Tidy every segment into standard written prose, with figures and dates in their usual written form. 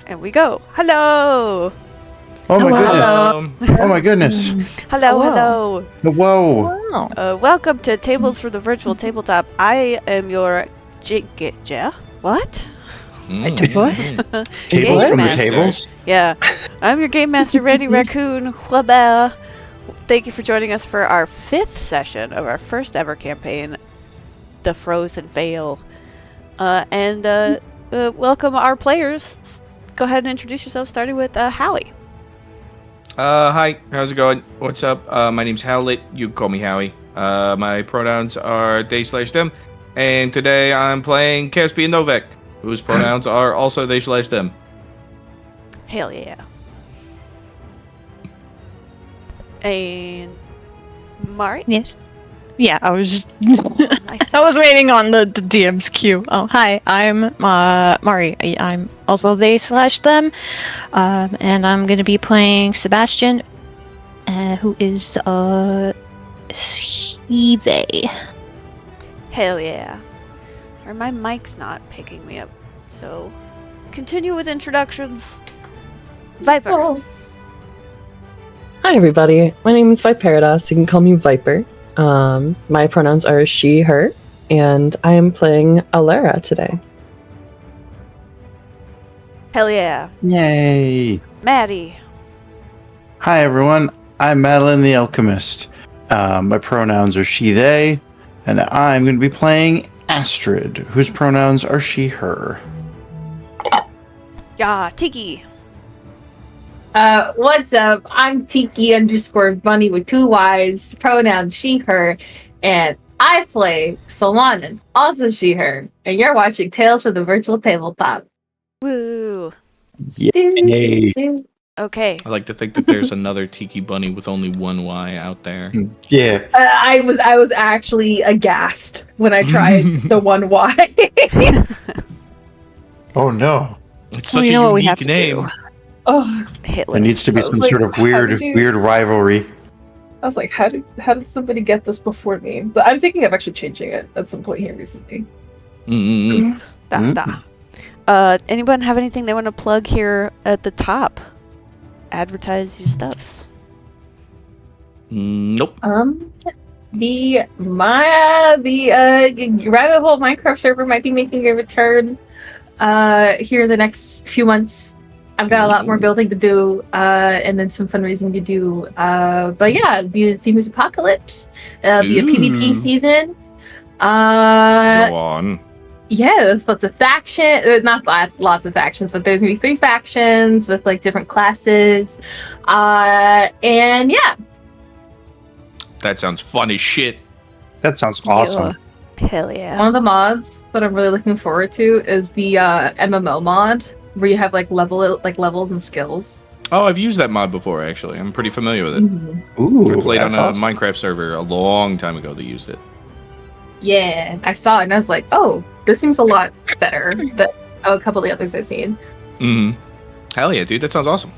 And we go. Hello! Oh my Hello. goodness. Oh my goodness. Hello. Whoa. Wow. Welcome to Tables for the Virtual Tabletop. I am your what? Tables Game from the master. tables? Yeah. I'm your Game Master, Randy Raccoon. Whabba. Thank you for joining us for our 5th session of our first ever campaign, The Frozen Vale. Welcome our players. Go ahead and introduce yourself, starting with Howie. Hi, how's it going? What's up? My name's Howlet. You can call me Howie. My pronouns are they/them, and today I'm playing Caspian Novak, whose pronouns are also they/them. Hell yeah. And Mari? Yes. Yeah, I was just. Nice. I was waiting on the DM's cue. Oh, hi, I'm Mari. I'm also they/them, and I'm gonna be playing Sebastian, who is he they. Hell yeah. Or my mic's not picking me up. So, continue with introductions. Viper. Oh. Hi everybody, my name is Viperitas. You can call me Viper. My pronouns are she, her, and I am playing Alara today. Hell yeah. Yay. Maddie. Hi everyone. I'm Madeline the Alchemist. My pronouns are she, they, and I'm going to be playing Astrid, whose pronouns are she, her. Yeah, Tiki. What's up? I'm Tiki_Bunny with 2 Y's, pronouns she, her, and I play Solanan, also she, her, and you're watching Tales from the Virtual Tabletop. Woo. Yay. Okay. I like to think that there's another Tiki Bunny with only one Y out there. Yeah. I was actually aghast when I tried the 1 Y. Oh no. It's Well, such you know a what we have unique to name. do. Oh, Hitler. There needs to be I was some like, sort of how did you- weird rivalry. I was like, how did somebody get this before me? But I'm thinking of actually changing it at some point here recently. Mm-mm-mm. Anyone have anything they want to plug here at the top? Advertise your stuffs. Nope. The Rabbit Hole Minecraft server might be making a return here the next few months. I've got a lot more building to do, and then some fundraising to do. But yeah, the theme is Apocalypse. Be a PvP season. Go on. Yeah, with lots of lots of factions, but there's gonna be 3 factions with like different classes. And yeah. That sounds fun as shit. That sounds awesome. Hell yeah. One of the mods that I'm really looking forward to is the MMO mod, where you have like levels and skills. Oh, I've used that mod before, actually. I'm pretty familiar with it. Ooh, I played on a that's awesome. Minecraft server a long time ago that used it. Yeah, I saw it and I was like, oh, this seems a lot better than a couple of the others I've seen. Mm-hmm. Hell yeah, dude. That sounds awesome.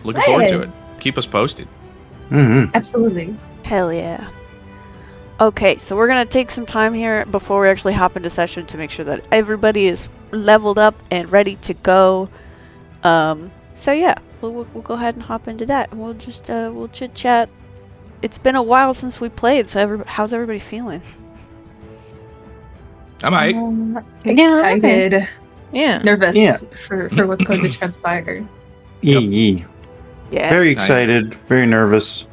Looking forward to it. Keep us posted. Mm-hmm. Absolutely. Hell yeah. Okay, so we're going to take some time here before we actually hop into session to make sure that everybody is leveled up and ready to go. So yeah, we'll go ahead and hop into that. And we'll just we'll chit chat. It's been a while since we played, so how's everybody feeling? I'm alright. Excited. Yeah. Nervous Yeah. for what's going to transpire. Yee. Yeah. Very excited, very nervous.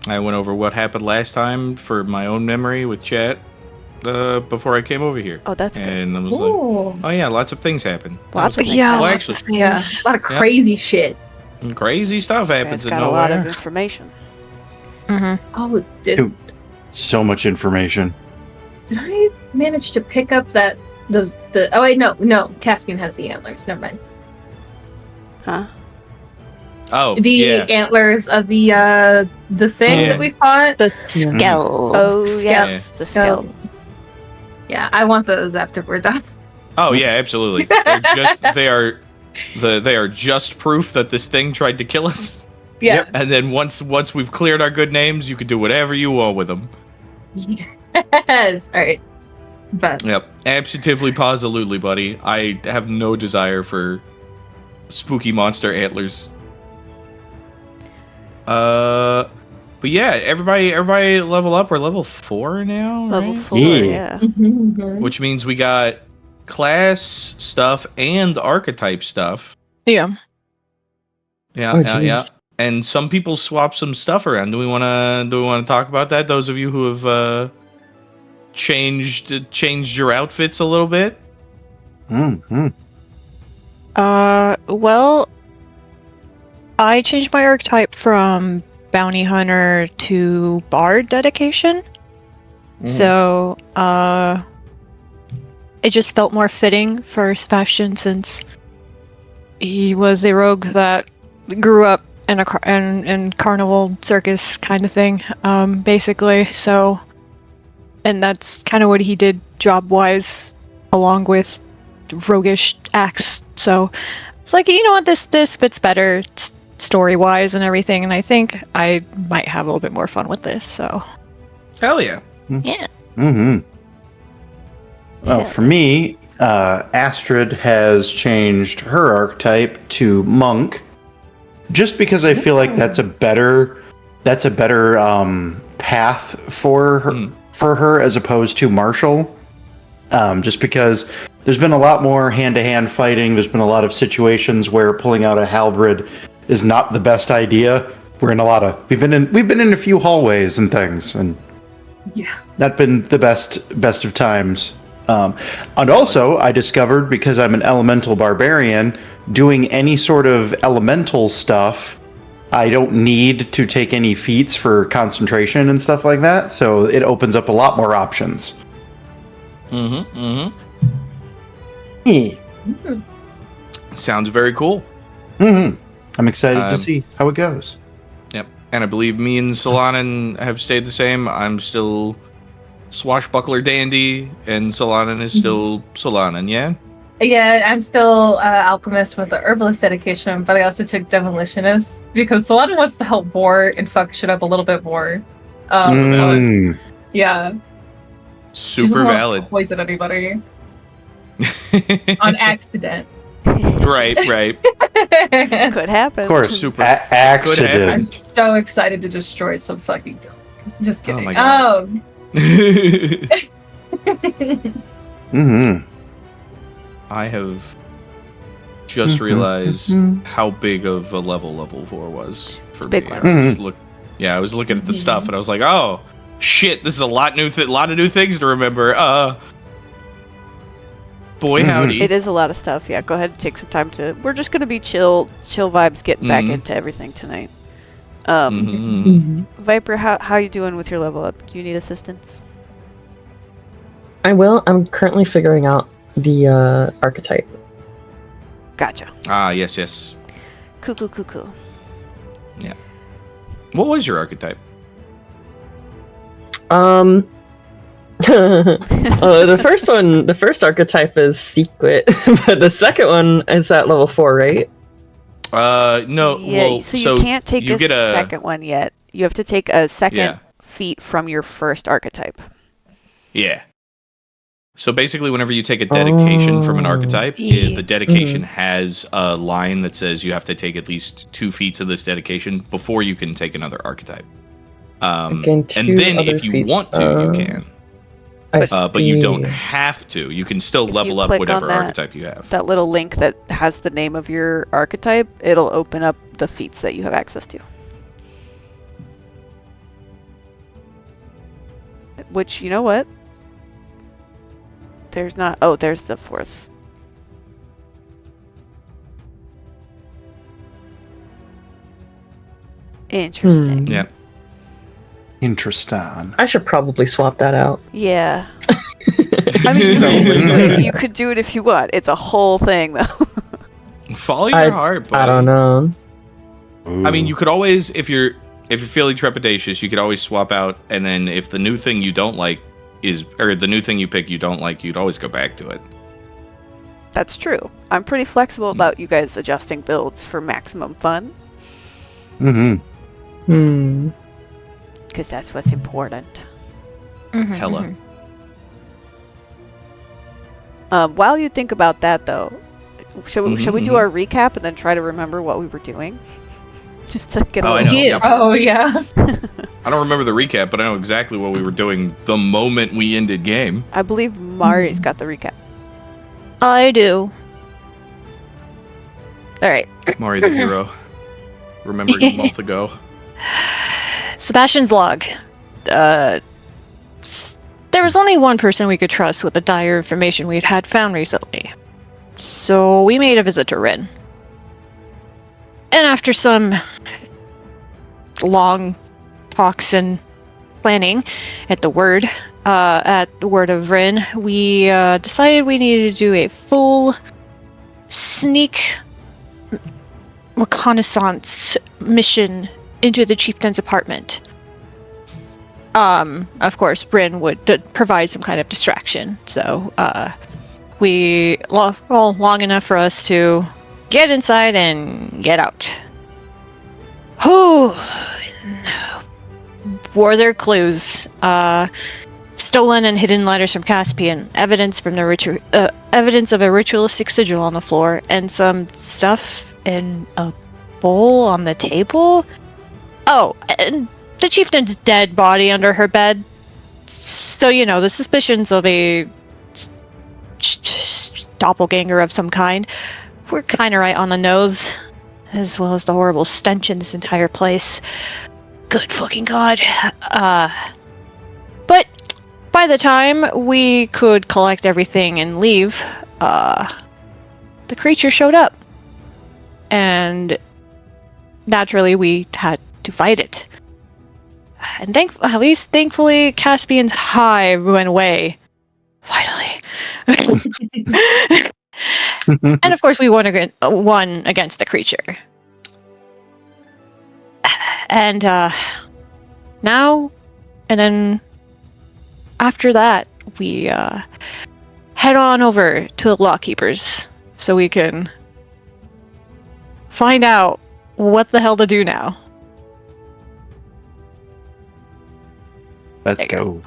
I went over what happened last time for my own memory with chat before I came over here. Oh, that's good. And I was like, Ooh. oh yeah, lots of things happen. Lots of things. Yeah. Well, lots of actually, Yeah, things. a lot of crazy shit. crazy stuff You happens guys in got a lot of nowhere. information. Mhm. Oh, did Dude, so much information. I manage to pick up oh wait, no, Caspian has the antlers, never mind. Huh? Oh, The yeah. antlers of the thing Yeah. that we fought. The Skeld. Oh, Yeah. yes. The Skeld. Yeah, I want those after we're done. Oh yeah, absolutely. They are just proof that this thing tried to kill us. Yeah. Yep. And then once we've cleared our good names, you can do whatever you want with them. Yes. All right. But Yep. Absolutely, positively, buddy. I have no desire for spooky monster antlers. But yeah, everybody level up. We're level 4 now, Level right? 4, Yeah. yeah. Which means we got class stuff and archetype stuff. Yeah. Yeah, Oh, yeah. geez. And some people swap some stuff around. Do we want to talk about that? Those of you who have changed your outfits a little bit. Mm-hmm. Well, I changed my archetype from bounty hunter to bard dedication. So, it just felt more fitting for Sebastian since he was a rogue that grew up in in carnival circus kind of thing, basically. So, and that's kind of what he did job-wise, along with roguish acts. So it's like, you know what, this fits better story-wise and everything, and I think I might have a little bit more fun with this. So Hell yeah. yeah. Mm-hmm. Well, Yeah. for me, Astrid has changed her archetype to monk, just because I feel like that's a better path for her as opposed to martial. Just because there's been a lot more hand-to-hand fighting. There's been a lot of situations where pulling out a halberd is not the best idea. We've been in a few hallways and things, and yeah. not been the best of times. And also, I discovered, because I'm an elemental barbarian, doing any sort of elemental stuff, I don't need to take any feats for concentration and stuff like that, so it opens up a lot more options. Sounds very cool. I'm excited to see how it goes. Yep. And I believe me and Solanin have stayed the same. I'm still swashbuckler dandy, and Solanin is still Solanin, yeah? Yeah, I'm still alchemist with the herbalist dedication, but I also took demolitionist because Solana wants to help Boar and fuck shit up a little bit more. Yeah. She doesn't Super want to valid. Poison anybody on accident. Right. Could happen. Of course, Super. I'm accident. so excited to destroy some fucking buildings. Just kidding. my God. I have just realized how big of a level 4 was for a big me. one. I was looking at the stuff and I was like, oh shit, this is a lot of new things to remember. Boy howdy. It is a lot of stuff. Yeah, go ahead and take some time to. We're just gonna be chill vibes, getting back into everything tonight. Viper, how you doing with your level up? Do you need assistance? I will. I'm currently figuring out the archetype. Gotcha. Yes. Cool. Yeah. What was your archetype? The first archetype is secret, but the second one is at level 4, right? No. Yeah, Well, so you can't take you a get a second one yet. You have to take a second Yeah. feat from your first archetype. Yeah. So basically, whenever you take a dedication from an archetype, Yeah. the dedication has a line that says you have to take at least 2 feats of this dedication before you can take another archetype. Again, And 2 then other if you feats. want to, you can. I But you don't see. have to. You can still If level you up click whatever on that- archetype you have. That little link that has the name of your archetype, it'll open up the feats that you have access to. Which, you know what? There's not. Oh, there's the 4th. Interesting. Yeah. Interesting. I should probably swap that out. Yeah. I mean, realistically, you could do it if you want. It's a whole thing, though. Follow your heart, buddy. I don't know. I mean, you could always, if you're feeling trepidatious, you could always swap out, and then if the new thing you don't like the new thing you pick you don't like, you'd always go back to it. That's true. I'm pretty flexible about you guys adjusting builds for maximum fun, because that's what's important. Hella. While you think about that, though, should we do mhm. our recap and then try to remember what we were doing? Just to get a Oh, I little... know. Yeah. Yep. Oh yeah. I don't remember the recap, but I know exactly what we were doing the moment we ended game. I believe Mari's got the recap. I do. All right. Mari the hero. Remembering a month ago. Sebastian's log. There was only one person we could trust with the dire information we'd had found recently. So we made a visit to Rin. And after some long talks and planning at the word of Rin, we decided we needed to do a full sneak reconnaissance mission into the chieftain's apartment. Of course, Rin would provide some kind of distraction. So long enough for us to get inside and get out. Whew. Were there clues? Stolen and hidden letters from Caspian, evidence from the evidence of a ritualistic sigil on the floor, and some stuff in a bowl on the table. Oh, and the chieftain's dead body under her bed. So the suspicions of a doppelganger of some kind were kind of right on the nose, as well as the horrible stench in this entire place. Good fucking god. But by the time we could collect everything and leave, the creature showed up. And naturally we had to fight it. And thankfully, Caspian's hive went away. Finally. And of course we won against the creature. And now, and then after that, we head on over to the Lockkeepers so we can find out what the hell to do now. Let's go.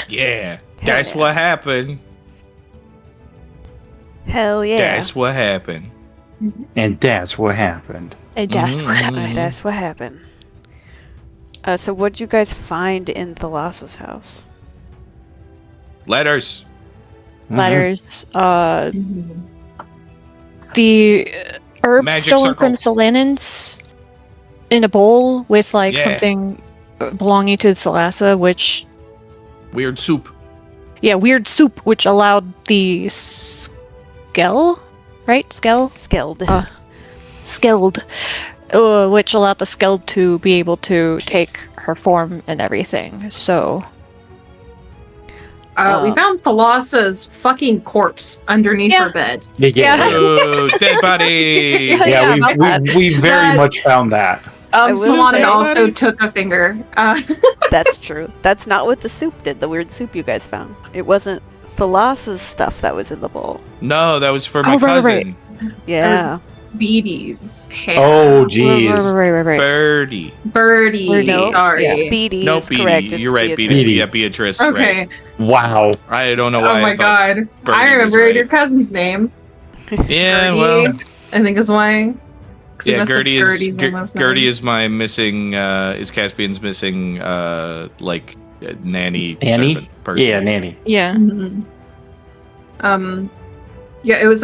Yeah. That's what happened. Hell yeah. That's what happened. And that's what happened. And that's what happened. Mhm. That's what happened. So what'd you guys find in Thalassa's house? Letters. Letters. The herb Magic stolen circle. from Solanins in a bowl with Yeah. something belonging to Thalassa, which Weird soup. weird soup, which allowed the Skeld, right? Skeld? Skeld. Skeld. Which allowed the Skeld to be able to take her form and everything. So We found Thalassa's fucking corpse underneath her bed. Yeah. Oh, dead body. Yeah, my bad. we very But- much found that. will Solana say- also took a finger. That's true. That's not what the soup did, the weird soup you guys found. It wasn't Thalassa's stuff that was in the bowl. No, that was for my Oh, right, cousin. Yeah. Beatty's hair. Oh, jeez. Right. Birdie. Birdie. Nope. Sorry. Yeah. Beatty No, is correct. Beatty. It's You're right, Beatrice. Beatty. Yeah, Beatrice. Okay. Right. Wow. I don't know Oh why. my I thought god. Birdie I was remembered right. your cousin's name. Yeah, Gertie, well. I think is why. 'Cause he Yeah, must have Gertie is Gertie's name last Gertie name. is my missing. Is Caspian's missing? Nanny. Nanny? servant person. Yeah, nanny. Yeah. Mhm. Yeah, it was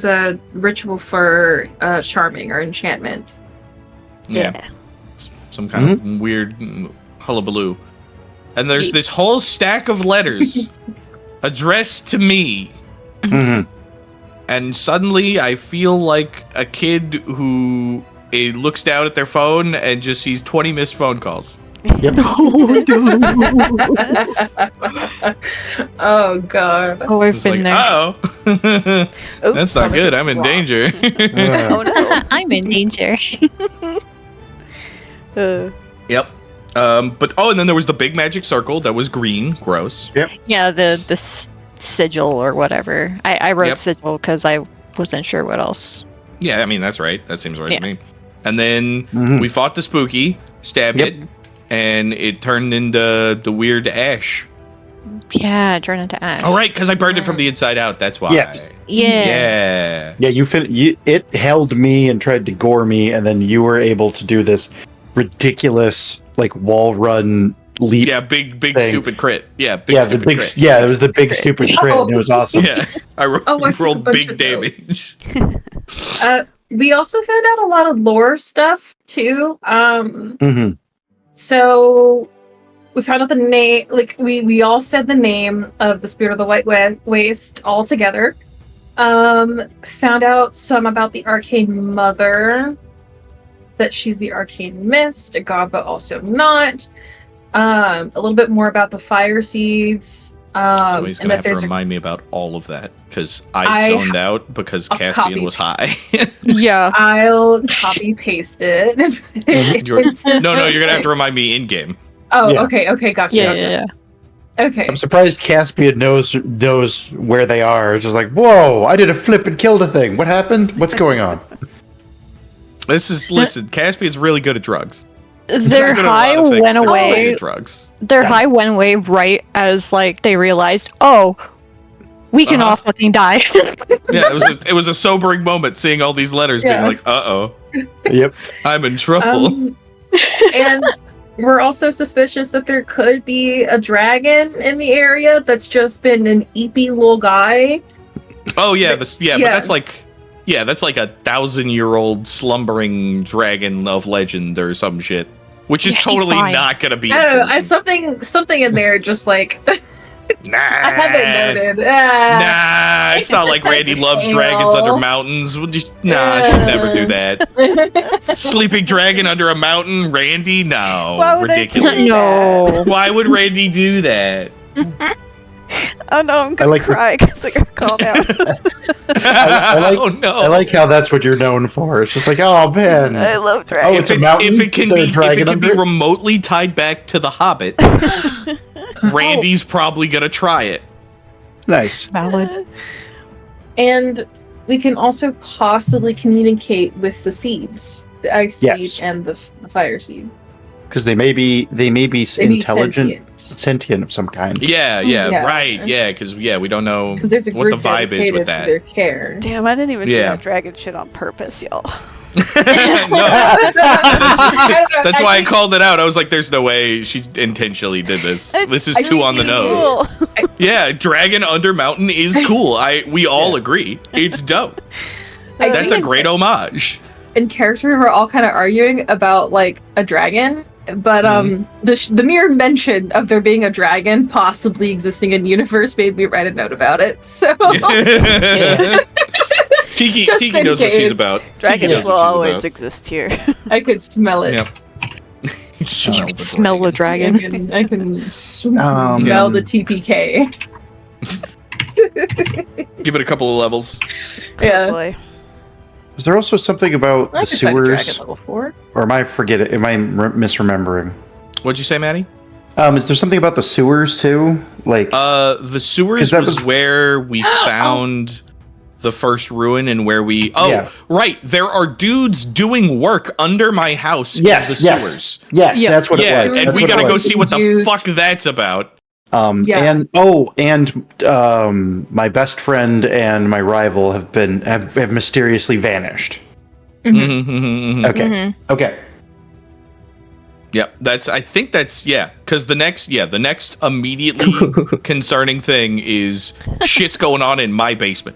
a ritual for charming or enchantment. Yeah. Some kind of weird hullabaloo. And there's this whole stack of letters addressed to me. Mhm. And suddenly I feel like a kid who looks down at their phone and just sees 20 missed phone calls. Yep. Oh god. Oh, I've It's been like, there. oh, Oops, that's not good. I'm in Lost. danger. Oh no. I'm in danger. Yep. But and then there was the big magic circle that was green. Gross. Yeah, the sigil or whatever. I wrote Yep. sigil because I wasn't sure what else. Yeah, I mean that's right. That seems right Yeah. to me. And then Mhm. we fought the spooky, stabbed Yep. it, and it turned into the weird ash. Yeah, turn into ash. Oh, right, because I burned it from the inside out. That's why. Yes. Yeah. Yeah, it held me and tried to gore me, and then you were able to do this ridiculous like wall run leap. Yeah, big thing. stupid crit. Yeah, It was the big stupid crit, and it was awesome. Yeah, I rolled big damage. We also found out a lot of lore stuff too. Mm-hmm. So we found out the name. Like we all said the name of the Spirit of the White Waste all together. Found out some about the Arcane Mother. That she's the Arcane Mist, a god, but also not. A little bit more about the Fire Seeds. So he's gonna have to remind me about all of that because I zoned out because Caspian was high. Yeah. I'll copy paste it. No, you're gonna have to remind me in game. Oh, Yeah. okay, gotcha. Yeah. Okay. I'm surprised Caspian knows where they are. It's just like, whoa! I did a flip and killed a thing. What happened? What's going on? Listen. Caspian's really good at drugs. Their high went away. Drugs. Their high went away right as like they realized, oh, we can all fucking die. Yeah, it was a sobering moment seeing all these letters being like, uh-oh. Yep. I'm in trouble. And we're also suspicious that there could be a dragon in the area that's just been an eepy little guy. Oh yeah, but that's like that's like 1,000-year-old slumbering dragon of legend or some shit. Which is totally not gonna be. I don't know. Something in there just like nah. I haven't noted. Nah, it's not like Randy loves dragons under mountains. Nah, she'd never do that. Sleeping dragon under a mountain, Randy? No, ridiculous. No. Why would Randy do that? Oh no, I'm gonna cry because I got called out. Oh no! I like how that's what you're known for. It's just like, oh man, I love dragons. Oh, it's a mountain. If it can be remotely tied back to the Hobbit, Randy's probably gonna try it. Nice. Valid. And we can also possibly communicate with the seeds, the ice seed and the fire seed. Because they may be intelligent, sentient of some kind. Yeah, right. Yeah, because we don't know what there's a the group vibe is with that. To their care. Damn, I didn't even do that dragon shit on purpose, y'all. No, that's why I called it out. I was like, "There's no way she intentionally did this. This is too on the nose." Yeah, dragon under mountain is cool. We all agree. It's dope. That's a great homage. In character, we're all kind of arguing about like a dragon, but the mere mention of there being a dragon possibly existing in the universe made me write a note about it. So Tiki knows what she's about. Dragons will always exist here. I could smell it. Yeah. Smell the dragon. I can smell the TPK. Give it a couple of levels. Yeah. Boy. Is there also something about the sewers? Level 4. Or am I misremembering? What'd you say, Maddie? Is there something about the sewers too? Like the sewers was where we found the first ruin and where we right. There are dudes doing work under my house in the sewers. Yes, that's what it was. And we gotta go see what the fuck that's about. And my best friend and my rival have mysteriously vanished. Okay. Yeah, I think that's because the next immediately concerning thing is shit's going on in my basement.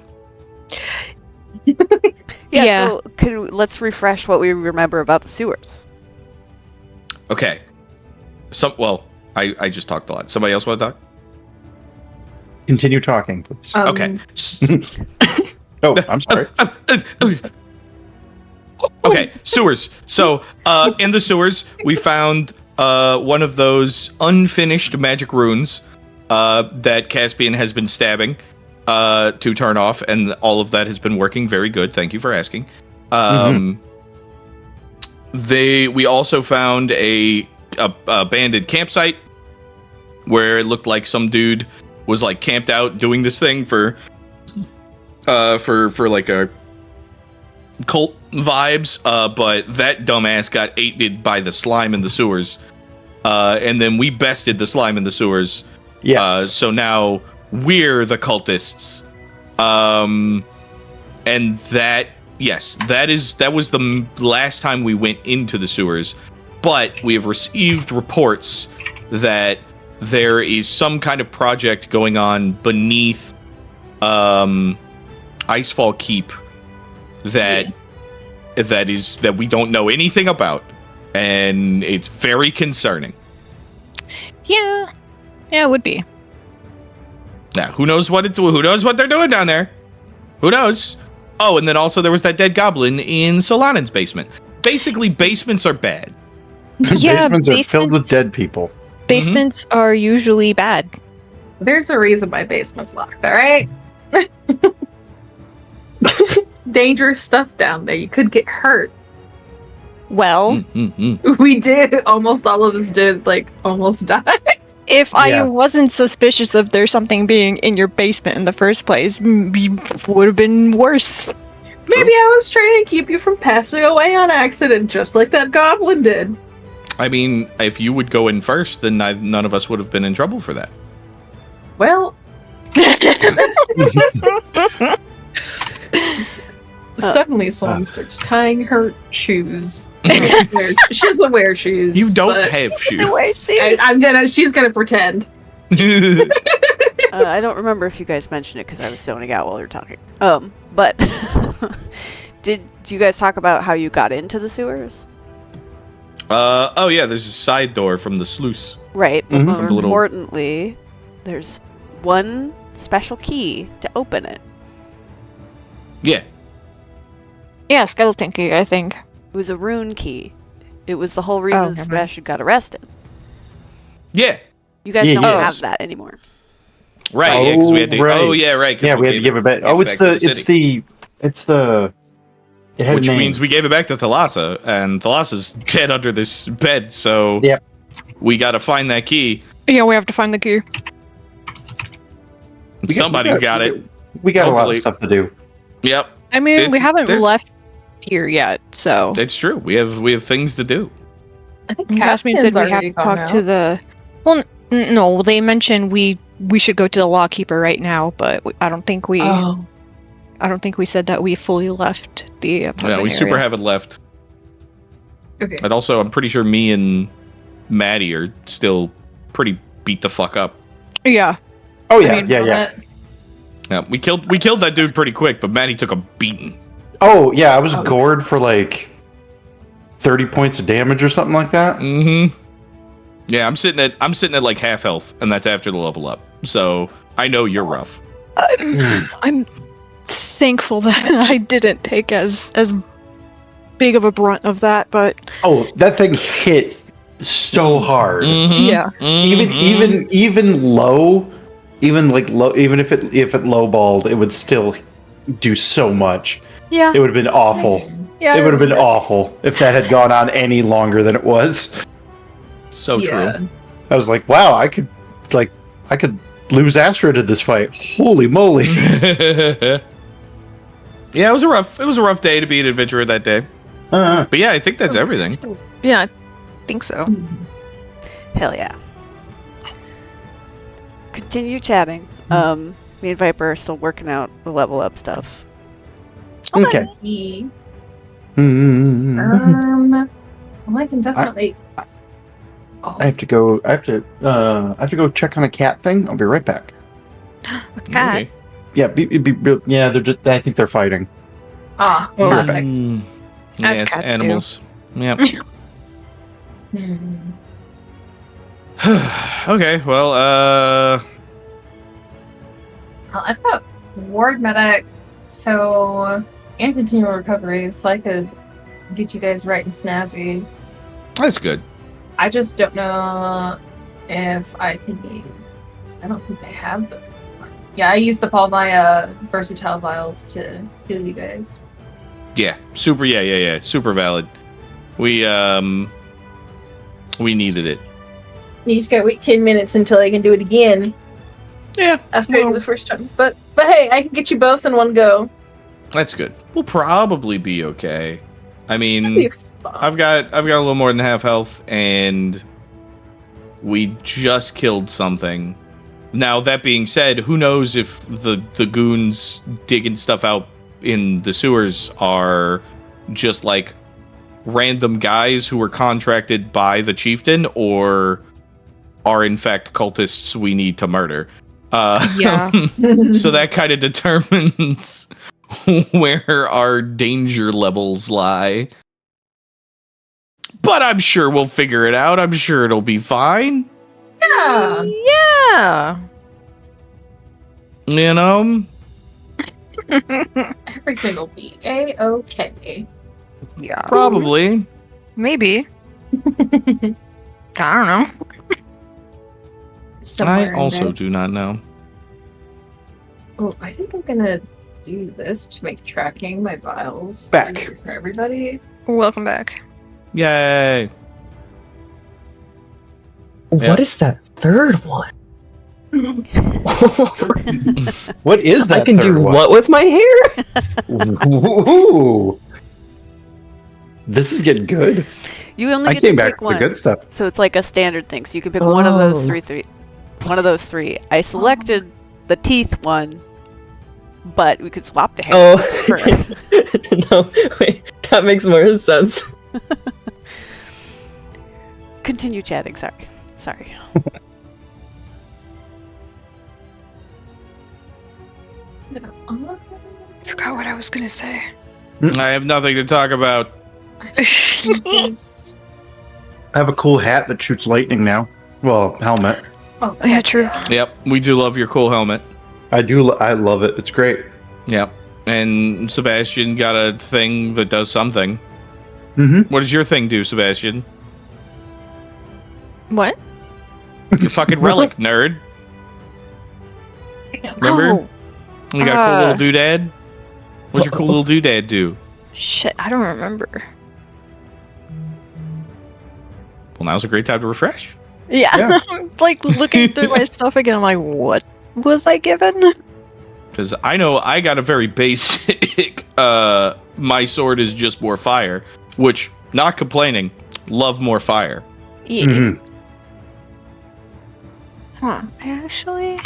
So let's refresh what we remember about the sewers. Okay. I just talked a lot. Somebody else want to talk? Continue talking, please. Okay. Oh, I'm sorry. Okay, sewers. So, in the sewers, we found one of those unfinished magic runes that Caspian has been stabbing to turn off, and all of that has been working very good. Thank you for asking. We also found a abandoned campsite where it looked like some dude was like camped out doing this thing for like a cult vibes, but that dumbass got aided by the slime in the sewers, and then we bested the slime in the sewers Yes. So now we're the cultists. And that was the last time we went into the sewers. But we have received reports that there is some kind of project going on beneath Icefall Keep that we don't know anything about, and it's very concerning. Yeah, it would be. Now, who knows what they're doing down there? Who knows? Oh, and then also there was that dead goblin in Solanon's basement. Basically, basements are bad. Yeah, Basements are filled with dead people. Basements are usually bad. There's a reason my basement's locked, alright? Dangerous stuff down there. You could get hurt. Well, We did. Almost all of us did, almost die. if I Yeah. wasn't suspicious of there something being in your basement in the first place, would have been worse. Maybe I was trying to keep you from passing away on accident, just like that goblin did. I mean, if you would go in first, then none of us would have been in trouble for that. Well, suddenly Sloan starts tying her shoes. She doesn't wear shoes. You don't but have shoes. she's gonna pretend. I don't remember if you guys mentioned it because I was zoning out while we were talking. But did you guys talk about how you got into the sewers? Oh yeah, there's a side door from the sluice. Right, but Mhm. more From the little- importantly, there's one special key to open it. Yeah. Yeah, skeleton key, I think. It was a rune key. It was the whole reason never mind. Sebastian got arrested. Yeah. You guys Yeah, don't yes. have that anymore. Right, yeah, because we had to. right. Oh yeah, right. 'cause Yeah, we had to give it back. gave Oh, it back to city. It had Which a name. means we gave it back to Thalassa, and Thalassa's dead under this bed, so Yep. we gotta find that key. Yeah, we have to find the key. Somebody's got it. We got a lot Hopefully. of stuff to do. Yep, I mean, we haven't there's- left here yet, so. it's true. We have things to do. I think Caspian said we have to talk to the. Well, no, they mentioned we should go to the lawkeeper right now, but I don't think we. Oh. I don't think we said that we fully left the apartment Yeah, we super area. haven't left. Okay. And also, I'm pretty sure me and Maddie are still pretty beat the fuck up. Yeah. Oh yeah, mean, yeah. Yeah, we killed that dude pretty quick, but Maddie took a beating. Oh yeah, I was gored for like 30 points of damage or something like that. Mm-hmm. Yeah, I'm sitting at like half health, and that's after the level up. So I know you're rough. I'm thankful that I didn't take as big of a brunt of that, but Oh, that thing hit so hard. Mhm. yeah. Mhm. Even low, even if it lowballed, it would still do so much. Yeah. It would have been awful. Yeah. It would have been awful if that had gone on any longer than it was. So true. I was like, wow, I could lose Astrid in this fight. Holy moly. Yeah, it was a rough day to be an adventurer that day. But yeah, I think that's everything. Yeah, I think so. Hell yeah. Continue chatting. Me and Viper are still working out the level up stuff. Okay. Well, I can definitely. I have to go check on a cat thing. I'll be right back. A cat. Okay. Yeah, I think they're fighting. Ah, Oh, classic. As Yes, cats do. animals. Yep. Hmm. Okay, well, Well, I've got ward medic, so and continual recovery, so I could get you guys right and snazzy. that's good. I just don't know if I can use. I don't think they have them. Yeah, I used up all my versatile vials to heal you guys. Yeah, super. Yeah. Super valid. We needed it. You just gotta wait 10 minutes until I can do it again Yeah, after I do the first time. But hey, I can get you both in one go. that's good. We'll probably be okay. I That'd be mean, fun. I've got a little more than half health, and we just killed something Now, that being said, who knows if the goons digging stuff out in the sewers are just like random guys who were contracted by the chieftain, or are in fact cultists we need to murder. Yeah. So that kind of determines where our danger levels lie. But I'm sure we'll figure it out. I'm sure it'll be fine. Yeah. Yeah. You know? Everything will be A-okay. Yeah. Probably. Maybe. I don't know. Somewhere I in also there. do not know. Oh, I think I'm gonna do this to make tracking my vials Back. easier for everybody. Welcome back. Yay. What is that third one? What is that? I can do third one? what with my hair? Ooh. This is getting good. You only I get came to back pick with one. the good stuff. So it's like a standard thing. So you can pick one of those Oh. three. One of those three. I selected the teeth one, but we could swap the hair. Oh, Sure. no, wait, that makes more sense. Continue chatting. Sorry. Forgot what I was gonna say. I have nothing to talk about. I have a cool hat that shoots lightning now. Well, helmet. Oh, Yeah, true. Yep, we do love your cool helmet. I do. I love it. It's great. Yep. And Sebastian got a thing that does something. Mm-hmm. What does your thing do, Sebastian? What? Your fucking relic, nerd. Remember? Oh, You got a cool little doodad? What's your cool little doodad do? shit. I don't remember. Well, now's a great time to refresh. Yeah. Yeah. I'm like looking through my stuff again. I'm like, what was I given? Because I know I got a very basic, my sword is just more fire, which, not complaining, love more fire. Yeah. Mm-hmm. Huh. Actually.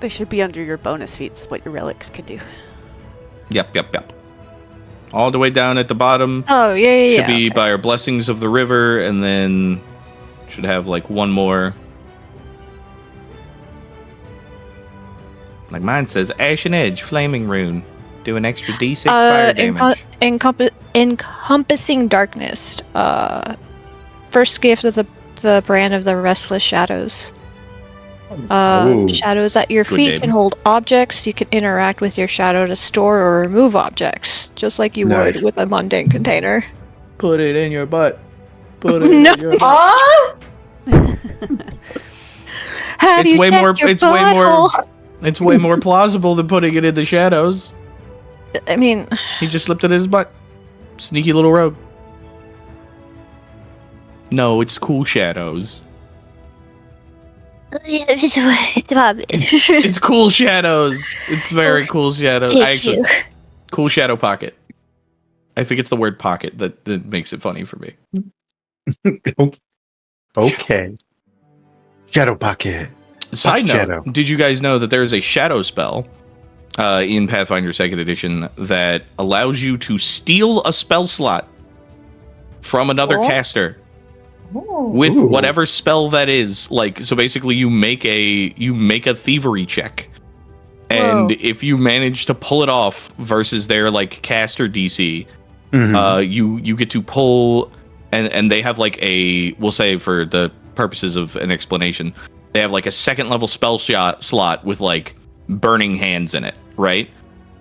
They should be under your bonus feats. What your relics could do. Yep. All the way down at the bottom. Oh, yeah. Should be by our blessings of the river, and then should have like one more. Like mine says Ashen Edge, Flaming Rune. Do an extra D6 fire damage. Encompassing darkness. First gift of the brand of the Restless Shadows. Ooh. Shadows at your Good feet name. can hold objects. You can interact with your shadow to store or remove objects, just like you Nice. would with a mundane container. Put it in your butt. Put it in No. your Ah! How do It's you way check more- your it's way more- butthole? It's way more plausible than putting it in the shadows. I mean, He just slipped it in his butt. Sneaky little rogue. No, it's cool shadows. It's cool shadows. It's very cool shadows. Cool shadow pocket. I think it's the word pocket that makes it funny for me. Okay. Shadow pocket. Side note, Shadow. did you guys know that there is a shadow spell in Pathfinder 2nd Edition that allows you to steal a spell slot from another Cool. caster Oh. with Ooh. whatever spell that is? Like, so basically you make a thievery check. And Whoa. if you manage to pull it off versus their like caster DC, Mhm. you get to pull, and they have like we'll say for the purposes of an explanation, they have like a second level spell slot with like burning hands in it, right?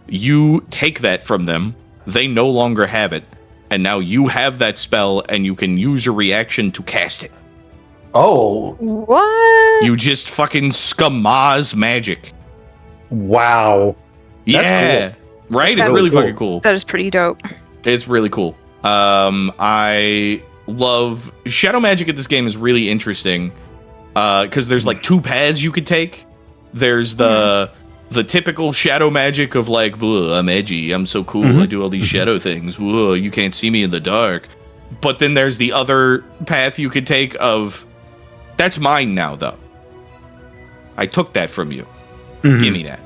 You take that from them, they no longer have it, and now you have that spell and you can use your reaction to cast it. Oh, what? You just fucking scamaz magic. wow. Yeah. Right? It's That's really cool. fucking cool. That is pretty dope. It's really cool. I love shadow magic at this game is really interesting because there's like two paths you could take. There's the typical shadow magic of like, I'm edgy, I'm so cool, Mhm. I do all these shadow things. You can't see me in the dark. But then there's the other path you could take of That's mine now, though. I took that from you. Mhm. Give me that.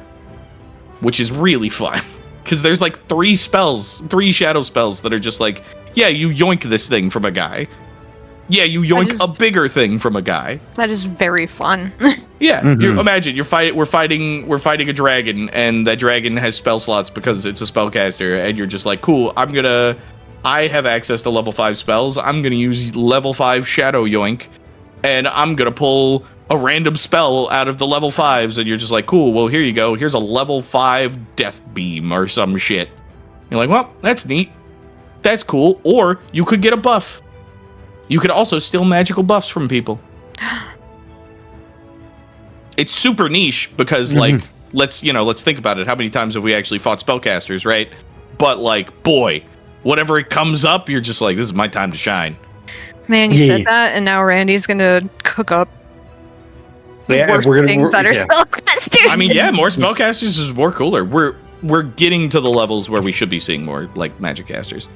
Which is really fun. Because there's like 3 shadow spells that are just like, yeah, you yoink this thing from a guy. Yeah, you yoink a bigger thing from a guy. That is very fun. Yeah, Mhm. you imagine we're fighting a dragon, and that dragon has spell slots because it's a spellcaster, and you're just like, cool, I have access to level 5 spells. I'm gonna use level 5 Shadow Yoink, and I'm gonna pull a random spell out of the level 5s, and you're just like, cool, well, here you go. Here's a level 5 Death Beam or some shit. You're like, well, that's neat. That's cool. Or you could get a buff. You could also steal magical buffs from people. It's super niche because, like, let's think about it. How many times have we actually fought spellcasters, right? But, like, boy, whatever it comes up, you're just like, this is my time to shine. Man, you said that, and now Randy's gonna cook up the worst things that are spellcasters. I mean, yeah, more spellcasters is more cooler. We're getting to the levels where we should be seeing more, like, magic casters.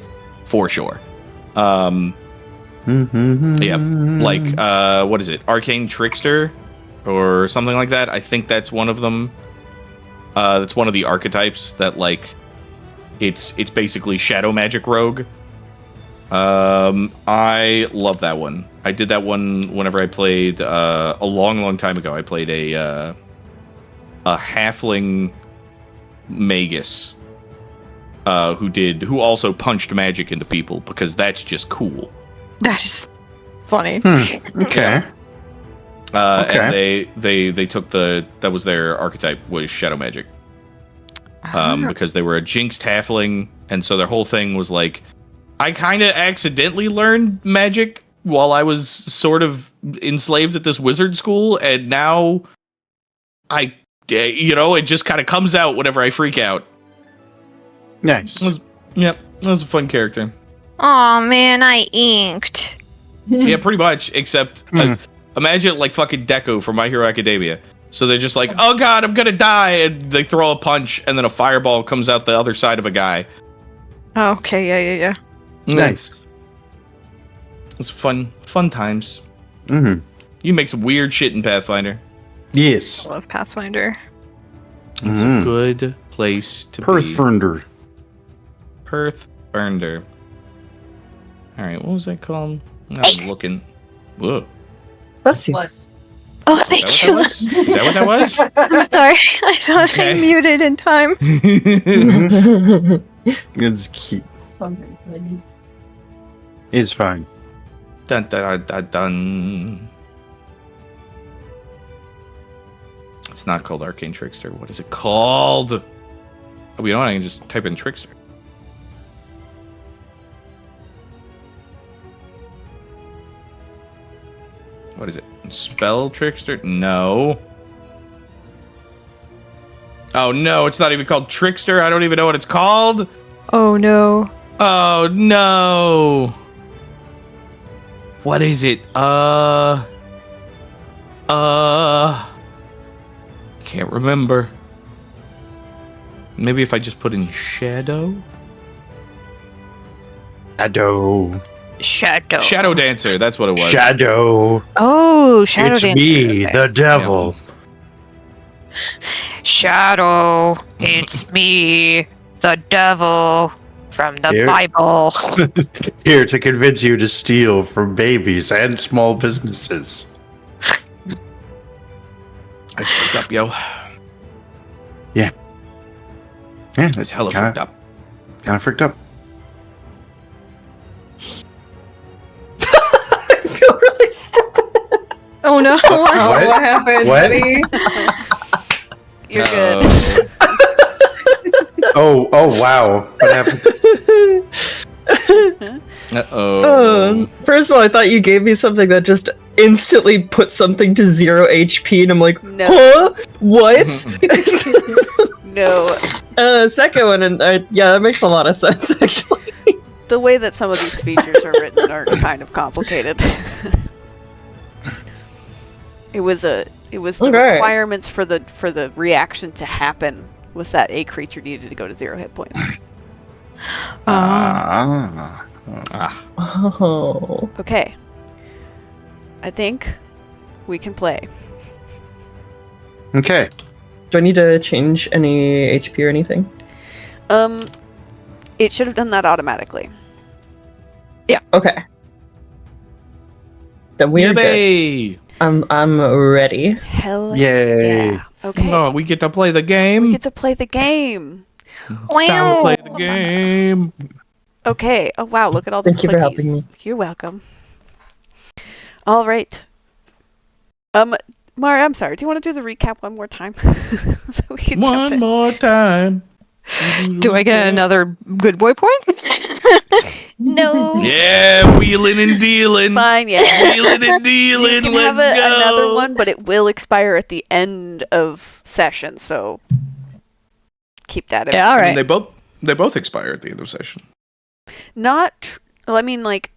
For sure. Yeah, like, what is it? Arcane Trickster? Or something like that. I think that's one of them. That's one of the archetypes that, like, it's basically Shadow Magic Rogue. I love that one. I did that one whenever I played, a long time ago. I played a halfling magus, who also punched magic into people, because that's just cool. That's funny. Okay. And they took that was their archetype, was Shadow Magic. Because they were a jinxed halfling, and so their whole thing was like, I kind of accidentally learned magic while I was sort of enslaved at this wizard school, and now it just kind of comes out whenever I freak out. Nice. That was a fun character. Aw, man, I inked. Yeah, pretty much, except imagine like fucking Deku from My Hero Academia. So they're just like, oh god, I'm gonna die, and they throw a punch, and then a fireball comes out the other side of a guy. Oh, okay, yeah. Nice. It's fun times. Mm-hmm. You make some weird shit in Pathfinder. Yes. I love Pathfinder. It's a good place to Perthfinder. Perthfinder. Alright, what was that called? I'm looking. Whoa. Bless you. Plus. Oh, thank you. Is that what that was? I'm sorry. I thought I Okay. muted in time. It's cute. Something good. It's fine. Dun, dun, dun, dun. It's not called Arcane Trickster. What is it called? Oh, you know what? I can just type in Trickster. What is it? Spell Trickster? No. Oh no, it's not even called Trickster. I don't even know what it's called. Oh no. Oh no. What is it? Can't remember. Maybe if I just put in Shadow? Shadow Dancer, that's what it was. Shadow. Oh, Shadow It's Dancer. me, Okay. the devil. Shadow, it's me, the devil from the Here. Bible. Here to convince you to steal from babies and small businesses. I fucked up, yo. Yeah, That's hella fucked up. Kind of freaked up. I feel really stupid. Oh no. Oh, what happened, What? buddy? You're good. Oh, wow. What happened? Uh-oh. First of all, I thought you gave me something that just instantly put something to 0 HP, and I'm like, No. huh? What? No. Second one, and yeah, that makes a lot of sense, actually. The way that some of these features are written are kind of complicated. It was the Okay. requirements for the reaction to happen was that a creature needed to go to 0 hit points. Oh. Okay. I think we can play. Okay. Do I need to change any HP or anything? It should have done that automatically. Okay. Then we're good. Yippee! I'm ready. Hell Yay. yeah. Okay. Oh, we get to play the game. We get to play the game. It's time to play the game. Okay. Oh wow, look at all the Thank you for clickies. helping me. You're welcome. All right. Mari, I'm sorry. Do you want to do the recap one more time? So we can jump One in? more time. Do I get another good boy point? No. Yeah, wheeling and dealing. Fine, yeah. Wheeling and dealing. You can Let's have go. another one, but it will expire at the end of session, so keep that in Yeah, all I right. mean, they both expire at the end of session. I mean, like,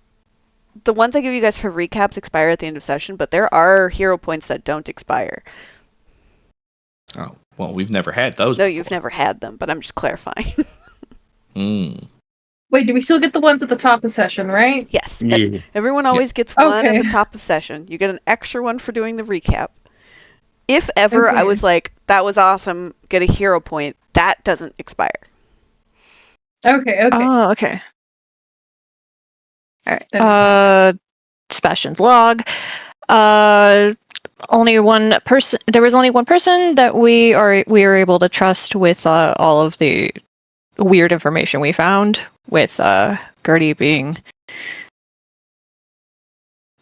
the ones I give you guys for recaps expire at the end of session, but there are hero points that don't expire. Oh, well, we've never had those. No, you've never had them, but I'm just clarifying. Mm. Wait, do we still get the ones at the top of session, right? Yes. Yeah. Everyone always gets one Okay. at the top of session. You get an extra one for doing the recap. If ever I Okay. was like, that was awesome, get a hero point, that doesn't expire. Okay. Oh, okay. All right. That makes Sebastian's log. Only one person. There was only one person that we were able to trust with all of the weird information we found. With Gertie being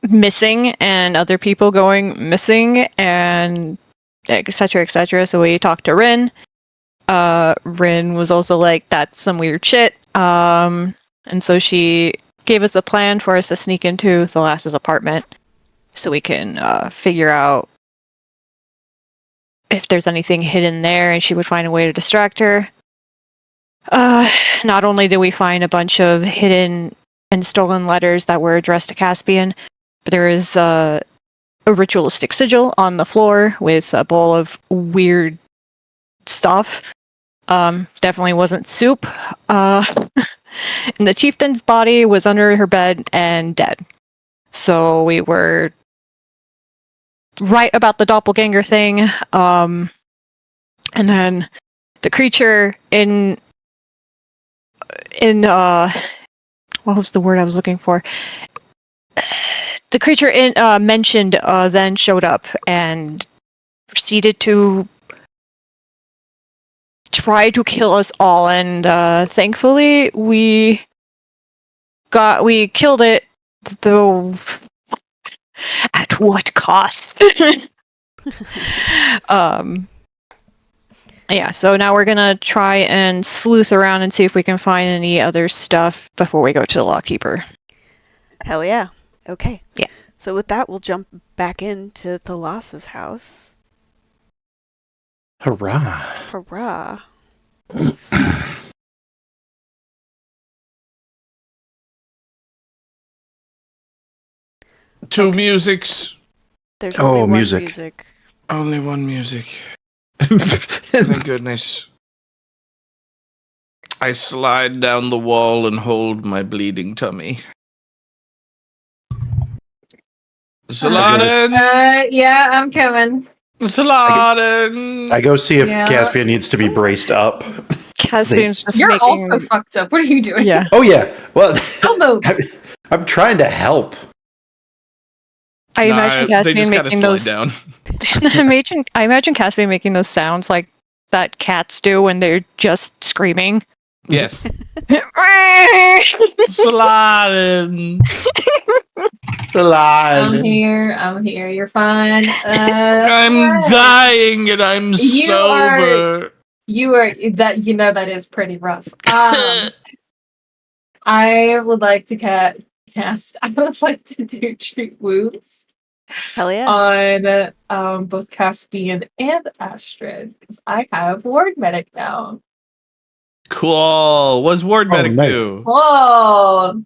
missing and other people going missing and etc. etc. So we talked to Rin. Rin was also like, "That's some weird shit." And so she gave us a plan for us to sneak into the Lass's apartment so we can figure out if there's anything hidden there, and she would find a way to distract her. Not only did we find a bunch of hidden and stolen letters that were addressed to Caspian, but there is a ritualistic sigil on the floor with a bowl of weird stuff. Definitely wasn't soup. And the chieftain's body was under her bed and dead. So we were right about the doppelganger thing. And then the creature in what was the word I was looking for? The creature mentioned then showed up and proceeded to try to kill us all, and thankfully we killed it, though at what cost? Yeah, so now we're gonna try and sleuth around and see if we can find any other stuff before we go to the Lockkeeper. Hell yeah. Okay. Yeah. So with that, we'll jump back into the Lass's house. Hurrah. Hurrah. Two musics. There's Oh, only one music. music. Only one music. Thank goodness. I slide down the wall and hold my bleeding tummy. Saladin! Yeah, I'm coming. Saladin! I go see if Yeah. Caspian needs to be braced up. Caspian's just You're making... also fucked up. What are you doing? Yeah. Oh yeah. Well, Don't move. I'm trying to help. I imagine they Caspian just gotta making slide those... down. I imagine Caspian making those sounds like that cats do when they're just screaming. Yes. Saladin! I'm here. You're fine. I'm dying and I'm You sober. You are that. You know that is pretty rough. I would like to cast. I would like to do treat wounds Hell yeah. on both Caspian and Astrid because I have ward medic now. Cool. What's Ward Medic nice. do? Whoa!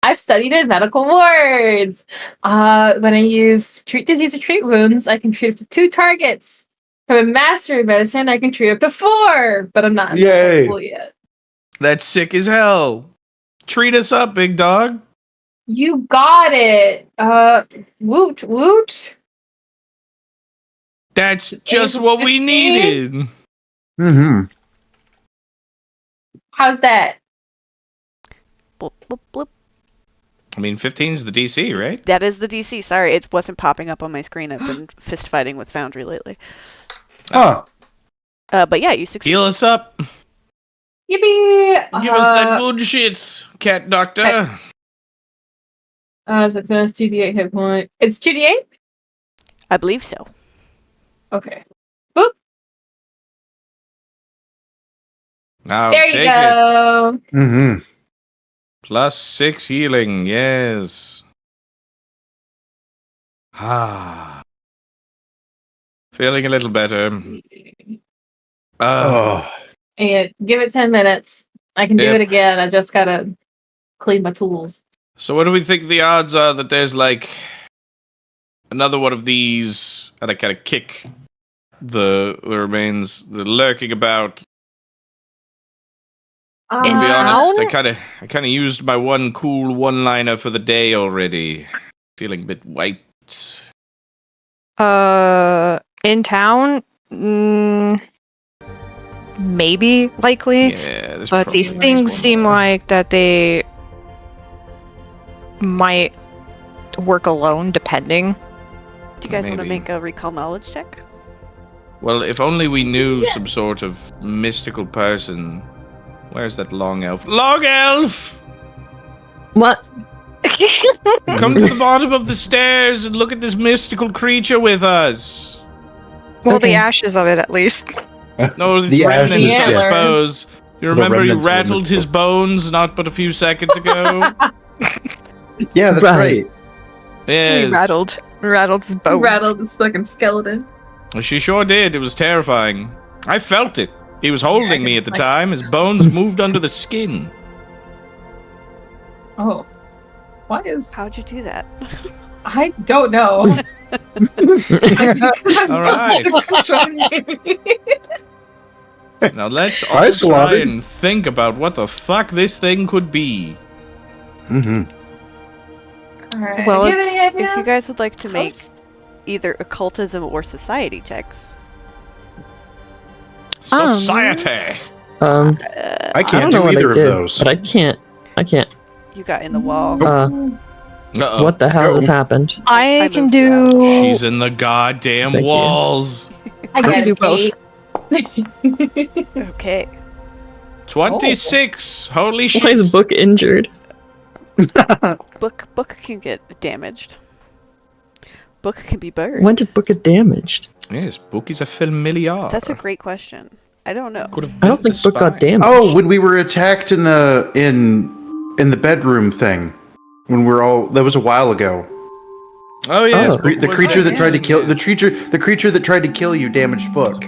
I've studied in medical wards. When I use treat disease or treat wounds, I can treat up to 2 targets. From a mastery medicine, I can treat up to 4, but I'm not in Yay. that pool yet. That's sick as hell. Treat us up, big dog. You got it. Woot woot. That's just is what we 15. needed. Mm-hmm. How's that? Bloop, bloop, bloop. I mean, 15 is the DC, right? That is the DC. Sorry, it wasn't popping up on my screen. I've been fist fighting with Foundry lately. Huh. But yeah, you succeeded. Heal us up. Yippee! Give us that good shit, cat doctor. Success, 2d8 hit point. It's 2d8? I believe so. Okay. Boop! Now There you take go! it. Mm-hmm. +6 healing, yes. Ah. Feeling a little better. Oh. And give it 10 minutes. I can do Yep. it again. I just gotta clean my tools. So what do we think the odds are that there's like another one of these and I kind of kick the remains they're lurking about? In To be town? honest, I kind of used my one cool one-liner for the day already. Feeling a bit wiped. In town? Maybe, likely. Yeah, there's But probably these at least things one seem more. like that they might work alone, depending. Do you guys want to Maybe. make a recall knowledge check? Well, if only we knew some sort of mystical person. Where's that long elf? Long elf! What? Come to the bottom of the stairs and look at this mystical creature with us. Well, Okay. the ashes of it, at least. No, it's The remnants, ashes, I yes. suppose. You The remember you remnants were rattled his mystical. bones not but a few seconds ago? Yeah, that's Right. right. He Yes. rattled his bones. Rattled this fucking skeleton. She sure did. It was terrifying. I felt it. He was holding me at the like- time. His bones moved under the skin. Oh. Why is... How'd you do that? I don't know. All right. Now let's all Hi, try Swabby. and think about what the fuck this thing could be. Mm-hmm. Alright. Well, do you have it's- any idea? If you guys would like to make either occultism or society checks. Society. I can't don't do know what either I of did, those. but I can't. You got in the wall. Uh-oh. What the hell No. just happened? I I can moved you out. do. She's in the goddamn Thank you. walls. I can got do a both. eight. Okay. 26. Holy shit. Why is Book injured? Book can get damaged. Book can be burned. When did Book get damaged? Yes, Book is a familiar. That's a great question. I don't know. Could have I don't been think the Book got spy. damaged. Oh, when we were attacked in the bedroom thing, when we're all that was a while ago. Oh yes, Oh. Book The was creature that tried to in, kill yes. the creature that tried to kill you damaged Book.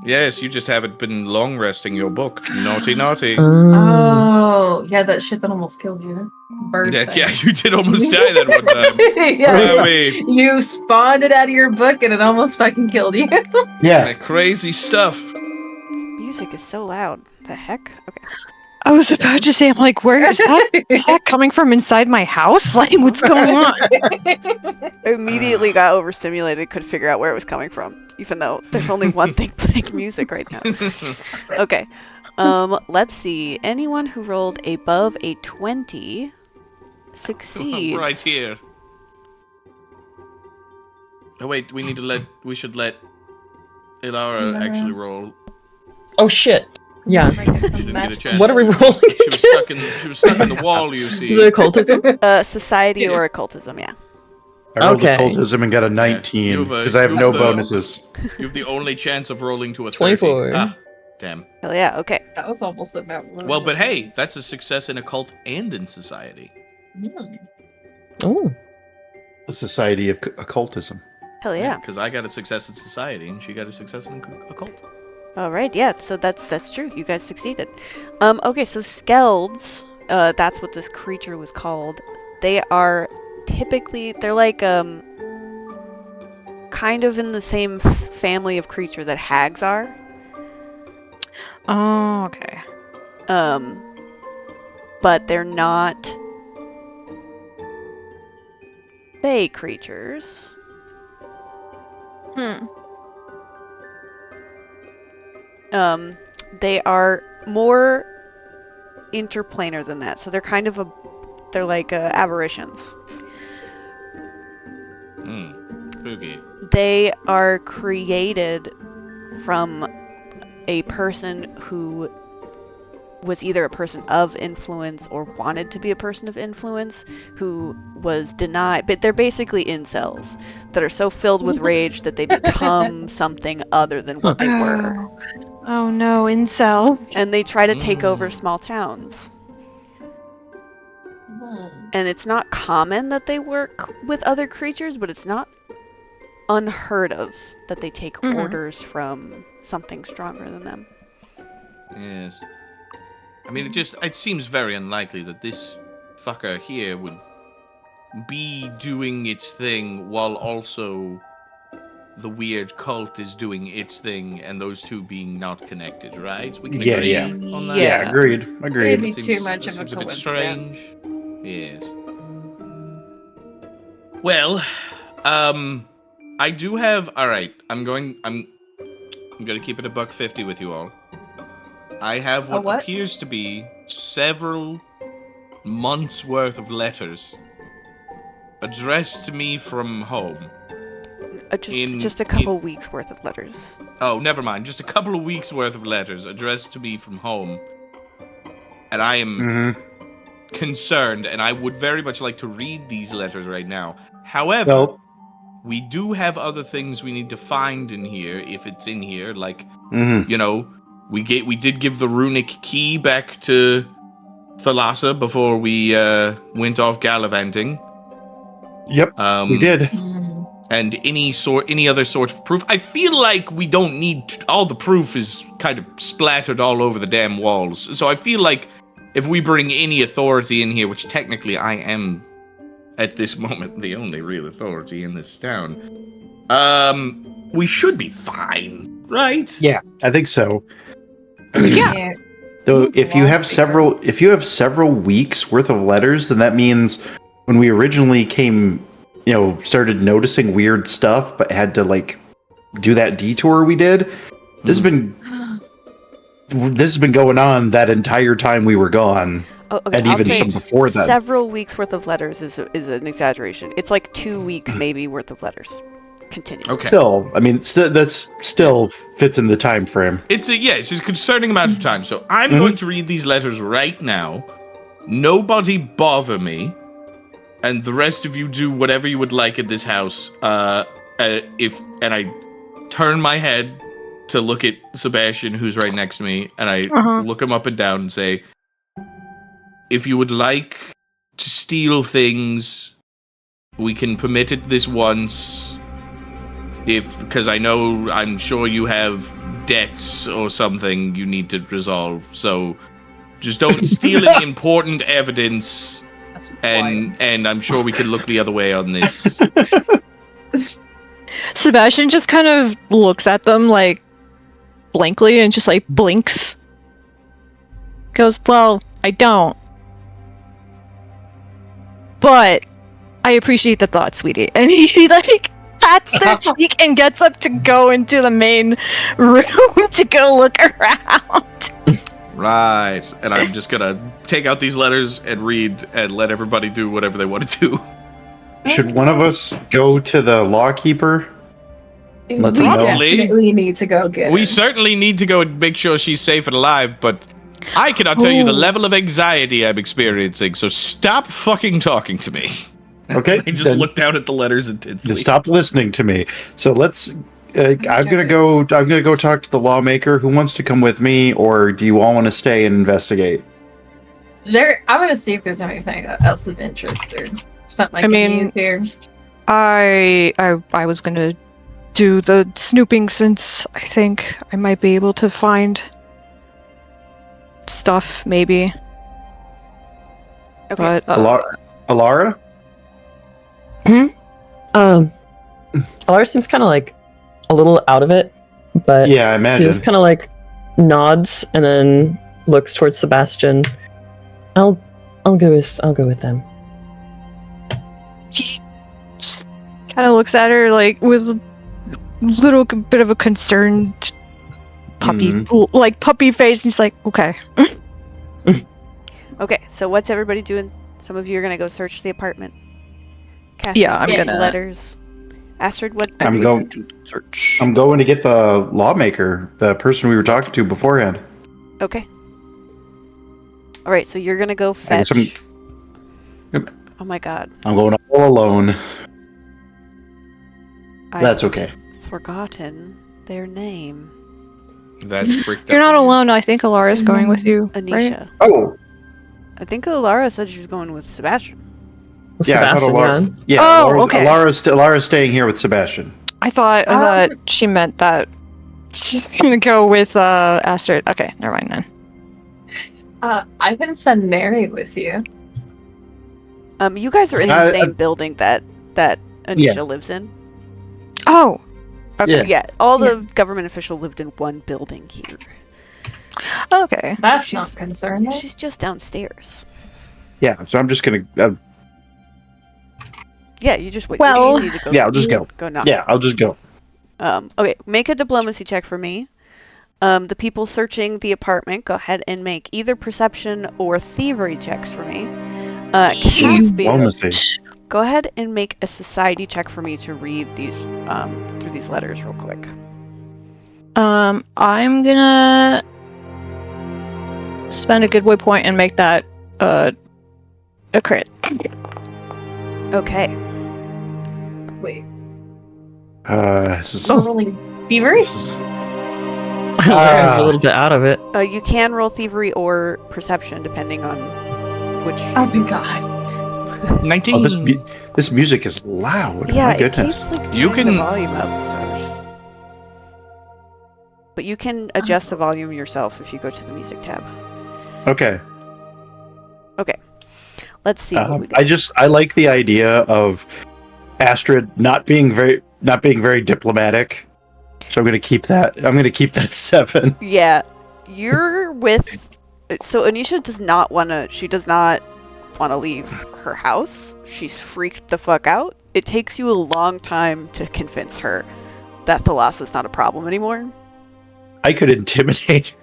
Yes, you just haven't been long resting your book. Naughty, naughty. Oh, yeah, that shit that almost killed you. Bird Yeah, thing. yeah, you did almost die that one time. Yeah. Oh, wait. You spawned it out of your book and it almost fucking killed you. Yeah. That crazy stuff. Music is so loud. The heck? Okay. I was about to say, I'm like, where is that? Is that coming from inside my house? Like, what's going on? I immediately got overstimulated, couldn't figure out where it was coming from, even though there's only one thing playing music right now. Okay. Let's see. Anyone who rolled above a 20 succeeds. Right here. Oh wait, we should let Ilara actually roll. Oh shit. Yeah. She didn't get a chance. What are we rolling? She was stuck in the wall, you see. Is it occultism? Society or occultism, yeah. I rolled Okay. occultism and got a 19 you've, because I have no you've, bonuses. You have the only chance of rolling to a 30. 24. Ah, damn. Hell yeah, okay. That was almost a bad one. Well, but hey, that's a success in occult and in society. Oh. The Society of Occultism. Hell yeah. Because I got a success in society and she got a success in occult. Alright, yeah, so that's true. You guys succeeded. Okay, so Skelds, that's what this creature was called. They are typically, they're like, kind of in the same family of creature that hags are. Oh, okay. But they're not fey creatures. they are more interplanar than that. So they're kind of they're like aberrations. Spooky. They are created from a person who was either a person of influence or wanted to be a person of influence who was denied. But they're basically incels that are so filled with rage that they become something other than what they were. Oh no, incels. And they try to take over small towns. And it's not common that they work with other creatures, but it's not unheard of that they take orders from something stronger than them. Yes. I mean, it seems very unlikely that this fucker here would be doing its thing while also the weird cult is doing its thing, and those two being not connected, right? We can agree on that. Yeah, agreed. It'd be It too seems- much it of a seems bit coincidence. strange. Yes. Well, I do have. All right, I'm going to keep it $1.50 with you all. I have what appears to be several months worth of letters addressed to me from home. Just a couple weeks worth of letters. Oh, never mind. Just a couple of weeks worth of letters addressed to me from home. And I am concerned, and I would very much like to read these letters right now. However, we do have other things we need to find in here, if it's in here. Like, you know, we did give the runic key back to Thalassa before we went off gallivanting. Yep, we did. And any other sort of proof. I feel like we don't need all the proof is kind of splattered all over the damn walls. So I feel like if we bring any authority in here, which technically I am at this moment the only real authority in this town, we should be fine, right? Yeah, I think so. Yeah. Though if you have several weeks worth of letters, then that means when we originally came, started noticing weird stuff, but had to do that detour we did. This has been going on that entire time we were gone, and I'll even say some before that. Several weeks worth of letters is an exaggeration. It's like 2 weeks maybe worth of letters. Continue. Okay. Still, I mean, that's still fits in the time frame. It's a concerning amount of time. So I'm going to read these letters right now. Nobody bother me, and the rest of you do whatever you would like in this house. And I turn my head to look at Sebastian, who's right next to me, and I look him up and down and say, if you would like to steal things, we can permit it this once. Because I'm sure you have debts or something you need to resolve. So just don't steal any important evidence. And I'm sure we can look the other way on this. Sebastian just kind of looks at them blankly and just blinks. Goes, well, I don't. But I appreciate the thought, sweetie. And he pats their cheek and gets up to go into the main room to go look around. Right. And I'm just gonna take out these letters and read and let everybody do whatever they want to do. Should one of us go to the lawkeeper? Let them know. Probably. Definitely need to go get We her. certainly need to go and make sure she's safe and alive, but I cannot tell you the level of anxiety I'm experiencing, so stop fucking talking to me. Okay. I just then looked down at the letters intensely. stop listening to me. So let's. I'm gonna go talk to the lawmaker. Who wants to come with me, or do you all want to stay and investigate? I'm gonna see if there's anything else of interest or something I can use here. I was gonna do the snooping since I think I might be able to find stuff, maybe. Okay. But Alara? Alara seems kind of a little out of it, but Yeah, I she imagine. just kind of nods and then looks towards Sebastian. I'll go with them. he just kind of looks at her with a little bit of a concerned puppy, like puppy face, and he's like, okay. Okay, so what's everybody doing? Some of you are gonna go search the apartment. Cassian's Yeah, I'm getting gonna- letters. Astrid, what? I'm going. Search. I'm going to get the lawmaker, the person we were talking to beforehand. Okay. All right, so you're gonna go I guess fetch. Yep. Oh my God, I'm going all alone. That's I've okay. forgotten their name. That's freaked You're up not with you. alone. I think Alara's going with you. Right? Anisha. Oh, I think Alara said she was going with Sebastian. yeah. I thought Sebastian, Alara, yeah. Oh, Alara's, okay. Alara's staying here with Sebastian. I thought she meant that she's gonna go with Astrid. Okay, never mind then. I can send Mary with you. You guys are in the same building that Anisha Yeah. lives in. Oh, okay. Yeah. Yeah, all the government officials lived in one building here. Okay. That's She's- not concerning. She's just downstairs. Yeah. So I'm just gonna. Yeah, you just wait. Well- you need to go. Yeah, I'll just go. Go knock. Yeah, I'll just go. Okay, make a diplomacy check for me. The people searching the apartment, go ahead and make either perception or thievery checks for me. Caspian, Diplomacy. go ahead and make a society check for me to read these through these letters real quick. I'm gonna spend a good way point and make that a crit. Okay. Wait, This is. rolling thievery? This is Alara's a little bit out of it. You can roll thievery or perception depending on which. Oh my god. 19. oh, this music is loud. Yeah, My it goodness. keeps like You turning the can- volume up. So I'm just... But you can adjust the volume yourself if you go to the music tab. Okay. Okay. Let's see. what we got. I like the idea of Astrid not being very diplomatic. So I'm gonna keep that. I'm gonna keep that 7. Yeah, you're with. So Anisha does not want to. She does not want to leave her house. She's freaked the fuck out. It takes you a long time to convince her that the loss is not a problem anymore. I could intimidate.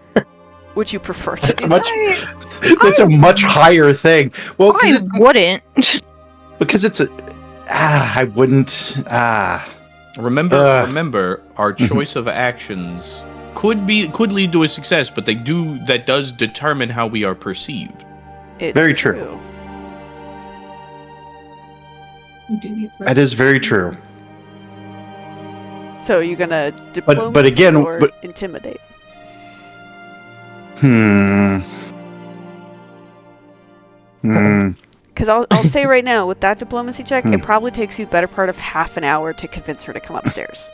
Would you prefer to That's do much. that? That's a much higher thing. Well, I wouldn't. because it's a. I wouldn't. Remember, our choice of actions could lead to a success, but that does determine how we are perceived. It's Very true. You do need That is very true. So you're gonna diplomacy but again, or but- intimidate? Hmm. Because I'll say right now, with that diplomacy check, Hmm. it probably takes you the better part of half an hour to convince her to come upstairs.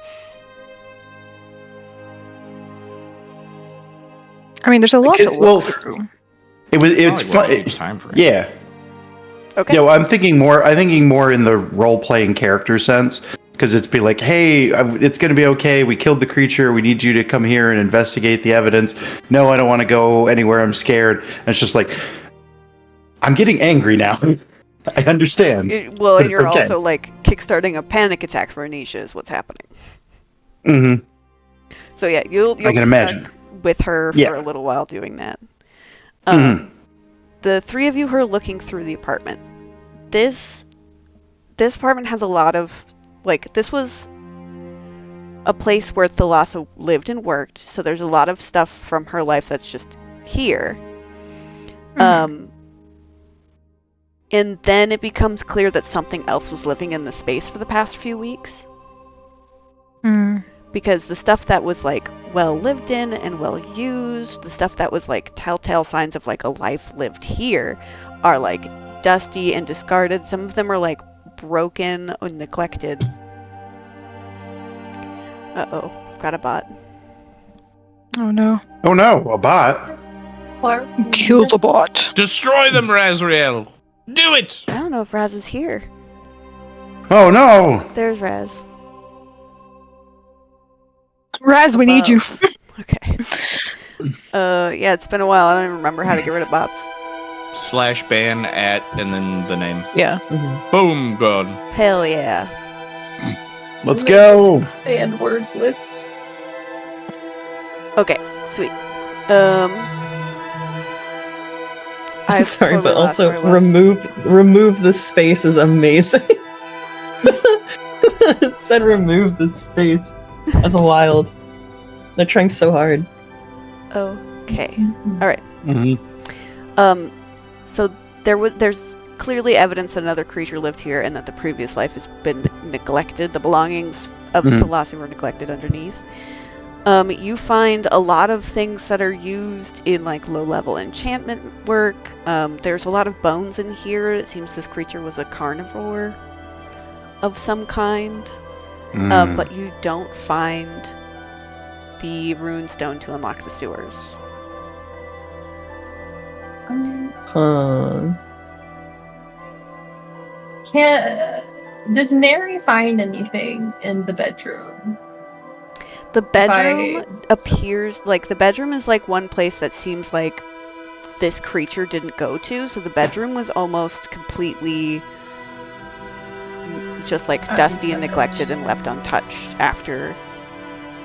I mean, there's a lot to Because- look well, through. It's not like we're fun. out of time for it. Yeah. Okay. Yeah, well, I'm thinking more in the role-playing character sense, because it's be like, hey, it's going to be okay. We killed the creature. We need you to come here and investigate the evidence. No, I don't want to go anywhere. I'm scared. And it's just like, I'm getting angry now. I understand. Well, But and you're it's okay. also like kickstarting a panic attack for Anisha is what's happening. Mm-hmm. So yeah, you'll I can be imagine. stuck with her Yeah. for a little while doing that. Mhm. The three of you who are looking through the apartment. This apartment has a lot of this was a place where Thalassa lived and worked, so there's a lot of stuff from her life that's just here. And then it becomes clear that something else was living in the space for the past few weeks. Because the stuff that was well lived in and well used, the stuff that was telltale signs of a life lived here are dusty and discarded. Some of them are broken or neglected. Uh-oh, got a bot. Oh no. Oh no, a bot. Kill the bot. Destroy them, Razriel! Do it! I don't know if Raz is here. Oh no. There's Raz. Raz, we need you. Okay. Yeah, it's been a while. I don't even remember how to get rid of bots. /ban at and then the name. Yeah. Boom, gone. Hell yeah. Let's go. And words lists. Okay, Sweet. I Sorry, totally but lost also where I was. remove the space is amazing. It said remove the space. That's wild. They're trying so hard. Okay. All right. Mhm. So there's clearly evidence that another creature lived here and that the previous life has been neglected. The belongings of Thalassa were neglected underneath. You find a lot of things that are used in like low-level enchantment work. There's a lot of bones in here. It seems this creature was a carnivore of some kind. But you don't find the rune stone to unlock the sewers. Does Neri find anything in the bedroom? The bedroom appears like the bedroom is like one place that seems like this creature didn't go to, so the bedroom was almost completely just like dusty and neglected and left untouched after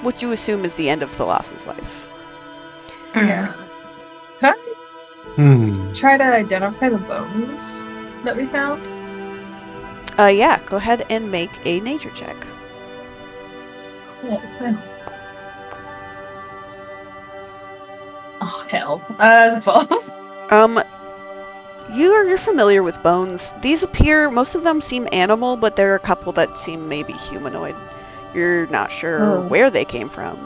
what you assume is the end of Thalassa's life. Yeah. Can I try to identify the bones that we found? Yeah, go ahead and make a nature check. Oh hell. It's 12. You're familiar with bones. These appear, most of them seem animal, but there are a couple that seem maybe humanoid. You're not sure where they came from.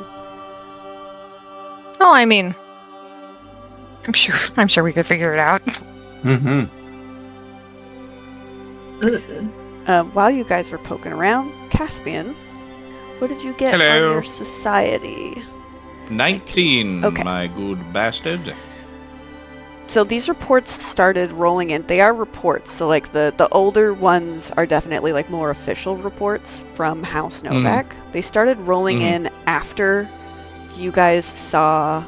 Well, I mean, I'm sure we could figure it out. While you guys were poking around, Caspian, what did you get on your society? 19, Okay. my good bastard. So these reports started rolling in. They are reports, so like the older ones are definitely like more official reports from House Novak. They started rolling in after you guys saw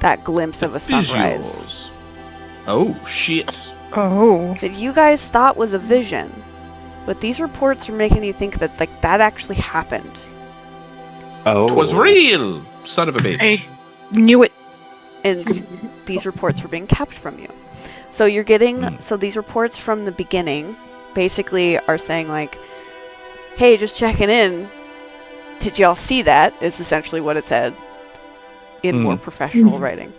that glimpse of a sunrise Visuals. Oh, shit. Oh. that you guys thought was a vision. But these reports are making you think that like that actually happened. Oh. It was real, son of a bitch. I knew it. And these reports were being kept from you. So you're getting so these reports from the beginning basically are saying like, hey, just checking in. Did y'all see that? Is essentially what it said in more professional writing.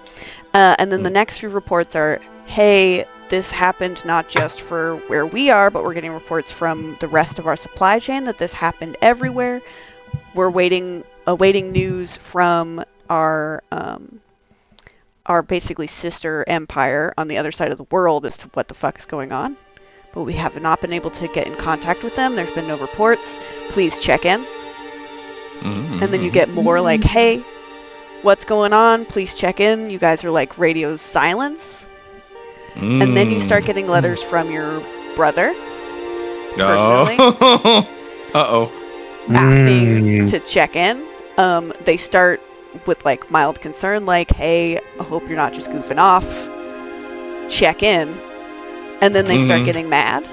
And then the next few reports are, hey, this happened not just for where we are, but we're getting reports from the rest of our supply chain that this happened everywhere. We're awaiting news from our basically sister empire on the other side of the world as to what the fuck is going on. But we have not been able to get in contact with them. There's been no reports. Please check in. And then you get more like, hey, what's going on? Please check in. You guys are like radio silence. And then you start getting letters from your brother. Personally. Uh-oh. Asking to check in. They start with like mild concern, like, hey, I hope you're not just goofing off. Check in. And then they start getting mad.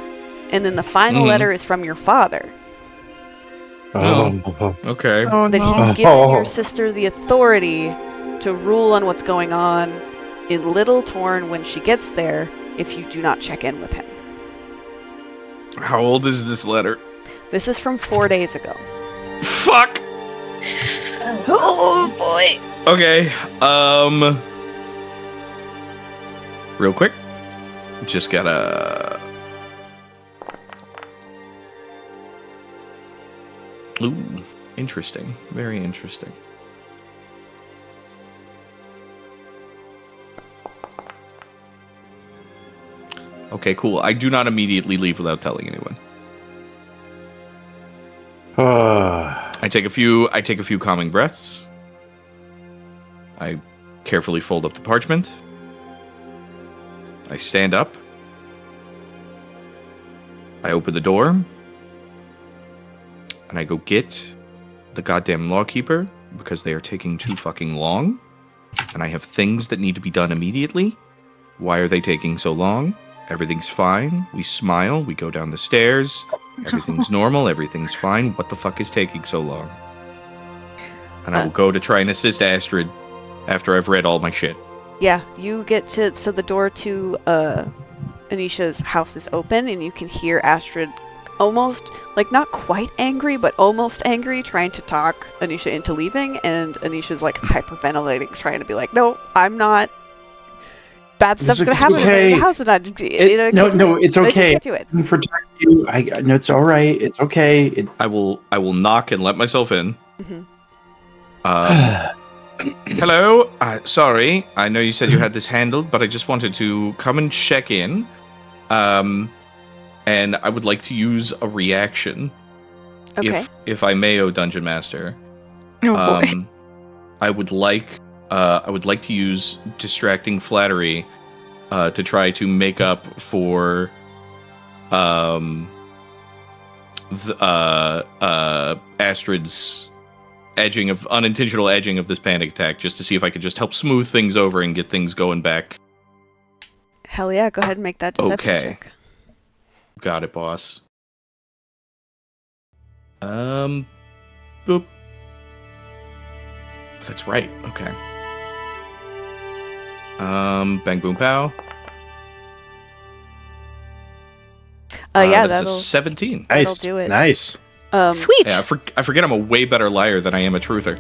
And then the final letter is from your father. Oh. Okay. Oh, That no. he's given your sister the authority to rule on what's going on in Little Torn when she gets there if you do not check in with him. How old is this letter? This is from 4 days ago. Fuck! Oh boy. Okay, real quick. Just gotta... Ooh, interesting. Very interesting. Okay, cool. I do not immediately leave without telling anyone. I take a few calming breaths. I carefully fold up the parchment. I stand up. I open the door. And I go get the goddamn lawkeeper because they are taking too fucking long. And I have things that need to be done immediately. Why are they taking so long? Everything's fine. We smile. We go down the stairs. Everything's normal. Everything's fine. What the fuck is taking so long? And I will go to try and assist Astrid after I've read all my shit. Yeah, you get to, so the door to Anisha's house is open, and you can hear Astrid almost, like, not quite angry, but almost angry, trying to talk Anisha into leaving, and Anisha's, like, hyperventilating, trying to be like, no, I'm not. Bad stuff's gonna happen in the house, and no, it's okay. Get to it. I can protect you. No, it's all right. It's okay. I will knock and let myself in. Mm-hmm. Hello. Sorry, I know you said you had this handled, but I just wanted to come and check in. And I would like to use a reaction, Okay. if I may, O Dungeon Master. Oh boy. I would like to use distracting flattery to try to make up for Astrid's unintentional edging of this panic attack, just to see if I could just help smooth things over and get things going back. Hell yeah, go ahead and make that deception check. Got it, boss. Boop. That's right. Okay. Bang boom pow. Yeah, that's that'll a 17. That'll do it. Nice. Sweet. Yeah, I forget I'm a way better liar than I am a truther.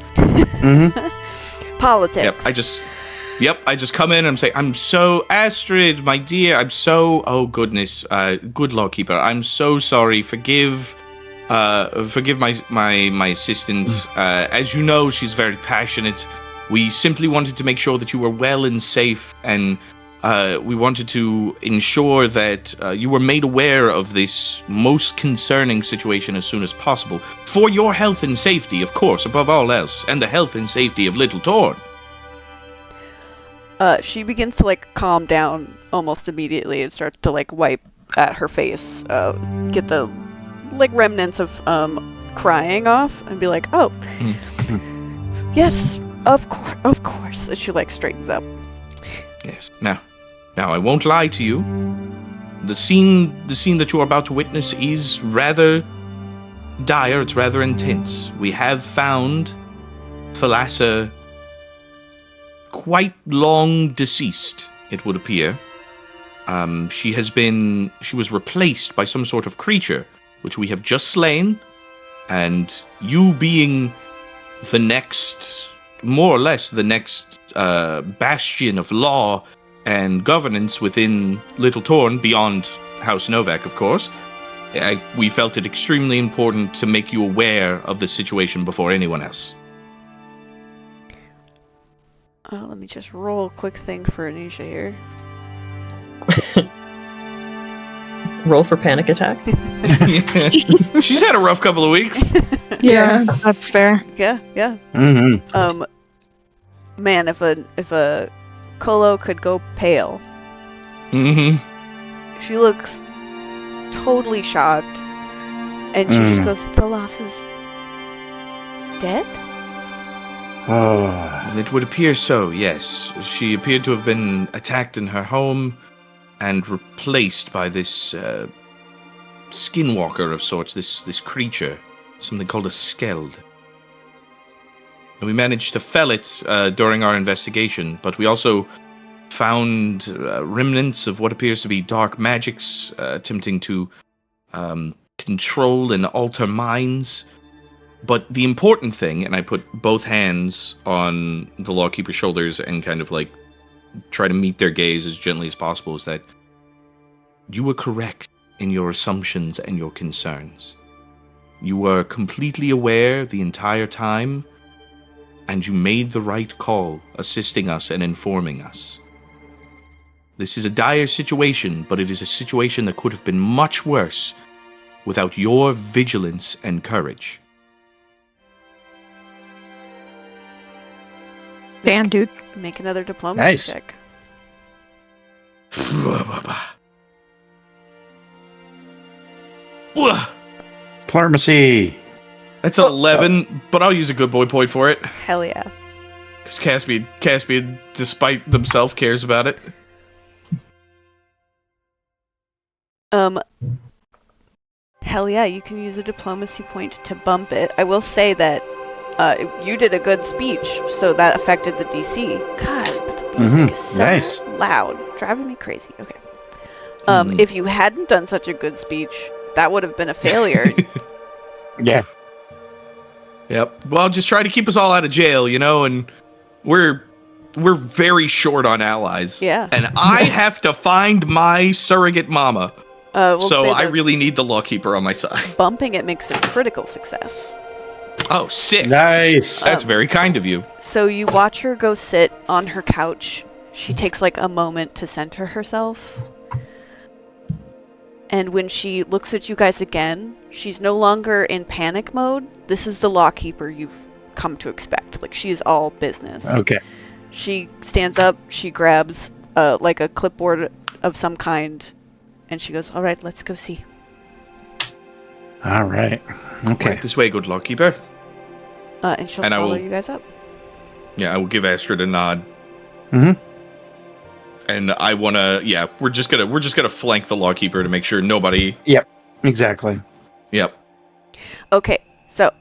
Politics. Yep, I just come in and I'm saying, I'm so, Astrid, my dear, oh goodness, good lawkeeper, I'm so sorry, forgive my assistant. As you know, she's very passionate. We simply wanted to make sure that you were well and safe, and we wanted to ensure that you were made aware of this most concerning situation as soon as possible. For your health and safety, of course, above all else, and the health and safety of Little Torn. She begins to, like, calm down almost immediately and starts to, like, wipe at her face, get the, like, remnants of crying off, and be like, oh, yes, of course. And she, like, straightens up. Yes. Now I won't lie to you. The scene that you are about to witness is rather dire. It's rather intense. We have found Thalassa quite long deceased, it would appear. She was replaced by some sort of creature, which we have just slain, and you being the next, more or less the next bastion of law and governance within Little Torn, beyond House Novak, of course, we felt it extremely important to make you aware of the situation before anyone else. Let me just roll a quick thing for Anisha here. Roll for panic attack. She's had a rough couple of weeks. Yeah, that's fair. Yeah. Mm-hmm. Man, if a Colo could go pale. Mm-hmm. She looks totally shocked, and she just goes, "Thalassa's dead?" It would appear so, yes. She appeared to have been attacked in her home and replaced by this skinwalker of sorts, this creature, something called a Skeld. And we managed to fell it during our investigation, but we also found remnants of what appears to be dark magics attempting to control and alter minds. But the important thing, and I put both hands on the lawkeeper's shoulders and kind of like try to meet their gaze as gently as possible, is that you were correct in your assumptions and your concerns. You were completely aware the entire time, and you made the right call, assisting us and informing us. This is a dire situation, but it is a situation that could have been much worse without your vigilance and courage. Damn, dude. Make another diplomacy check. Diplomacy. That's an 11, but I'll use a good boy point for it. Hell yeah. Because Caspian, despite themselves, cares about it. Hell yeah, you can use a diplomacy point to bump it. I will say that You did a good speech, so that affected the DC. God, but the music is so Nice. loud, driving me crazy. Okay. If you hadn't done such a good speech, that would have been a failure. Yeah. Yep. Well, just try to keep us all out of jail, and we're very short on allies. Yeah. And I have to find my surrogate mama. We'll So say I that really need the lawkeeper on my side. bumping it makes it a critical success. Oh, sick. Nice. That's very kind of you. So you watch her go sit on her couch. She takes like a moment to center herself. And when she looks at you guys again, she's no longer in panic mode. This is the lawkeeper you've come to expect. Like, she is all business. Okay. She stands up, she grabs like a clipboard of some kind, and she goes, "All right, let's go see." All right. Okay. Right this way, good lawkeeper. And she'll And I follow will- you guys up. Yeah, I will give Astrid a nod. Mhm. And I wanna, we're just gonna flank the lawkeeper to make sure nobody. Exactly. Yep. Okay, so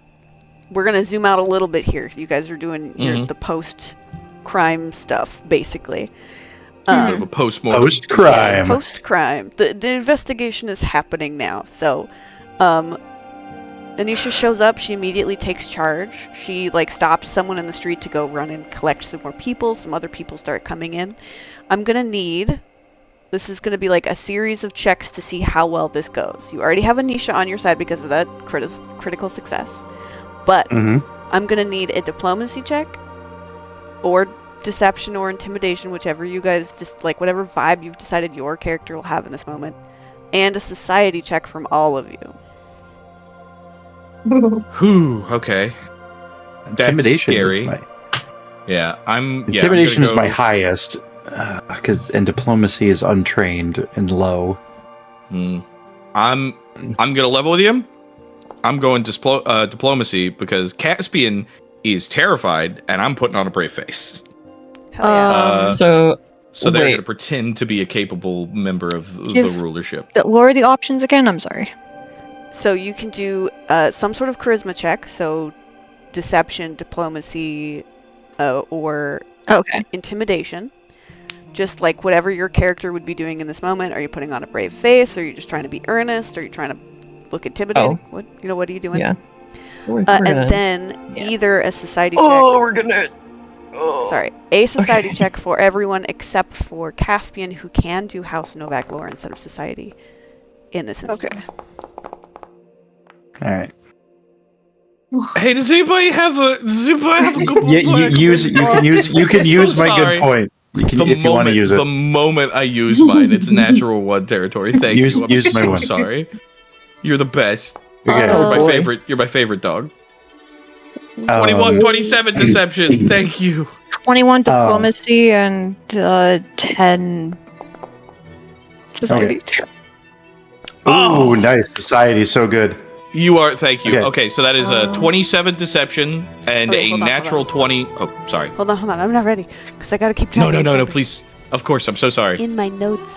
we're gonna zoom out a little bit here. You guys are doing the post-crime stuff, basically. Bit of a post-mortem. Post-crime. Post-crime. The investigation is happening now. So, Anisha shows up. She immediately takes charge. She stopped someone in the street to go run and collect some more people. Some other people start coming in. I'm gonna need. This is gonna be a series of checks to see how well this goes. You already have Anisha on your side because of that critical success, but I'm gonna need a diplomacy check, or deception, or intimidation, whichever you guys just whatever vibe you've decided your character will have in this moment, and a society check from all of you. Whew, okay. That's Intimidation. scary. Is my, intimidation I'm is my highest, and diplomacy is untrained and low. I'm gonna level with you. I'm going diplomacy because Caspian is terrified, and I'm putting on a brave face. Hell yeah. So they're wait. gonna pretend to be a capable member of the Give- rulership. What are the options again? I'm sorry. So you can do some sort of charisma check, so deception, diplomacy, or Okay. intimidation. Just whatever your character would be doing in this moment. Are you putting on a brave face? Are you just trying to be earnest? Are you trying to look intimidating? What are you doing? yeah. We're And gonna- then Yeah. either a society check. we're gonna. Sorry, a society check for everyone except for Caspian, who can do House Novak lore instead of society in this instance. Okay. All right. Hey, does anybody have a good Yeah, you can use my good point. You can, if you want to use it. The moment I use mine, it's natural one territory. Thank Use- you. I'm use my so one. sorry. You're the best. Okay. Oh, You're my boy. favorite. You're my favorite dog. Um, 21, 27 deception. Thank you. 21 diplomacy and 10 society. Ooh, nice. Society, so good. You are. Thank you. Okay. Okay, so that is a 27 deception and Okay, a hold on, natural hold 20. Oh, sorry. Hold on. I'm not ready because I gotta keep track. No, of no, these no, no. numbers. Please. Of course. I'm so sorry. In my notes.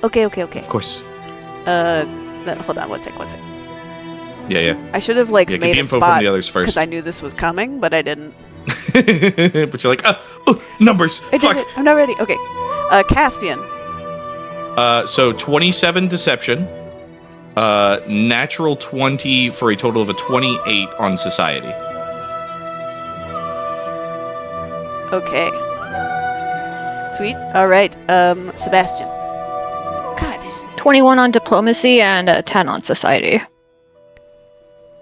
Okay. Of course. Hold on. One sec. Yeah. I should have Yeah. Get made the a info spot from the others because first. I knew this was coming, but I didn't. But you're like, numbers. I did Fuck. it. I'm not ready. Okay. Caspian. So 27 deception, natural 20 for a total of a 28 on society. Okay. Sweet. All right. Sebastian. God, this 21 on diplomacy and 10 on society.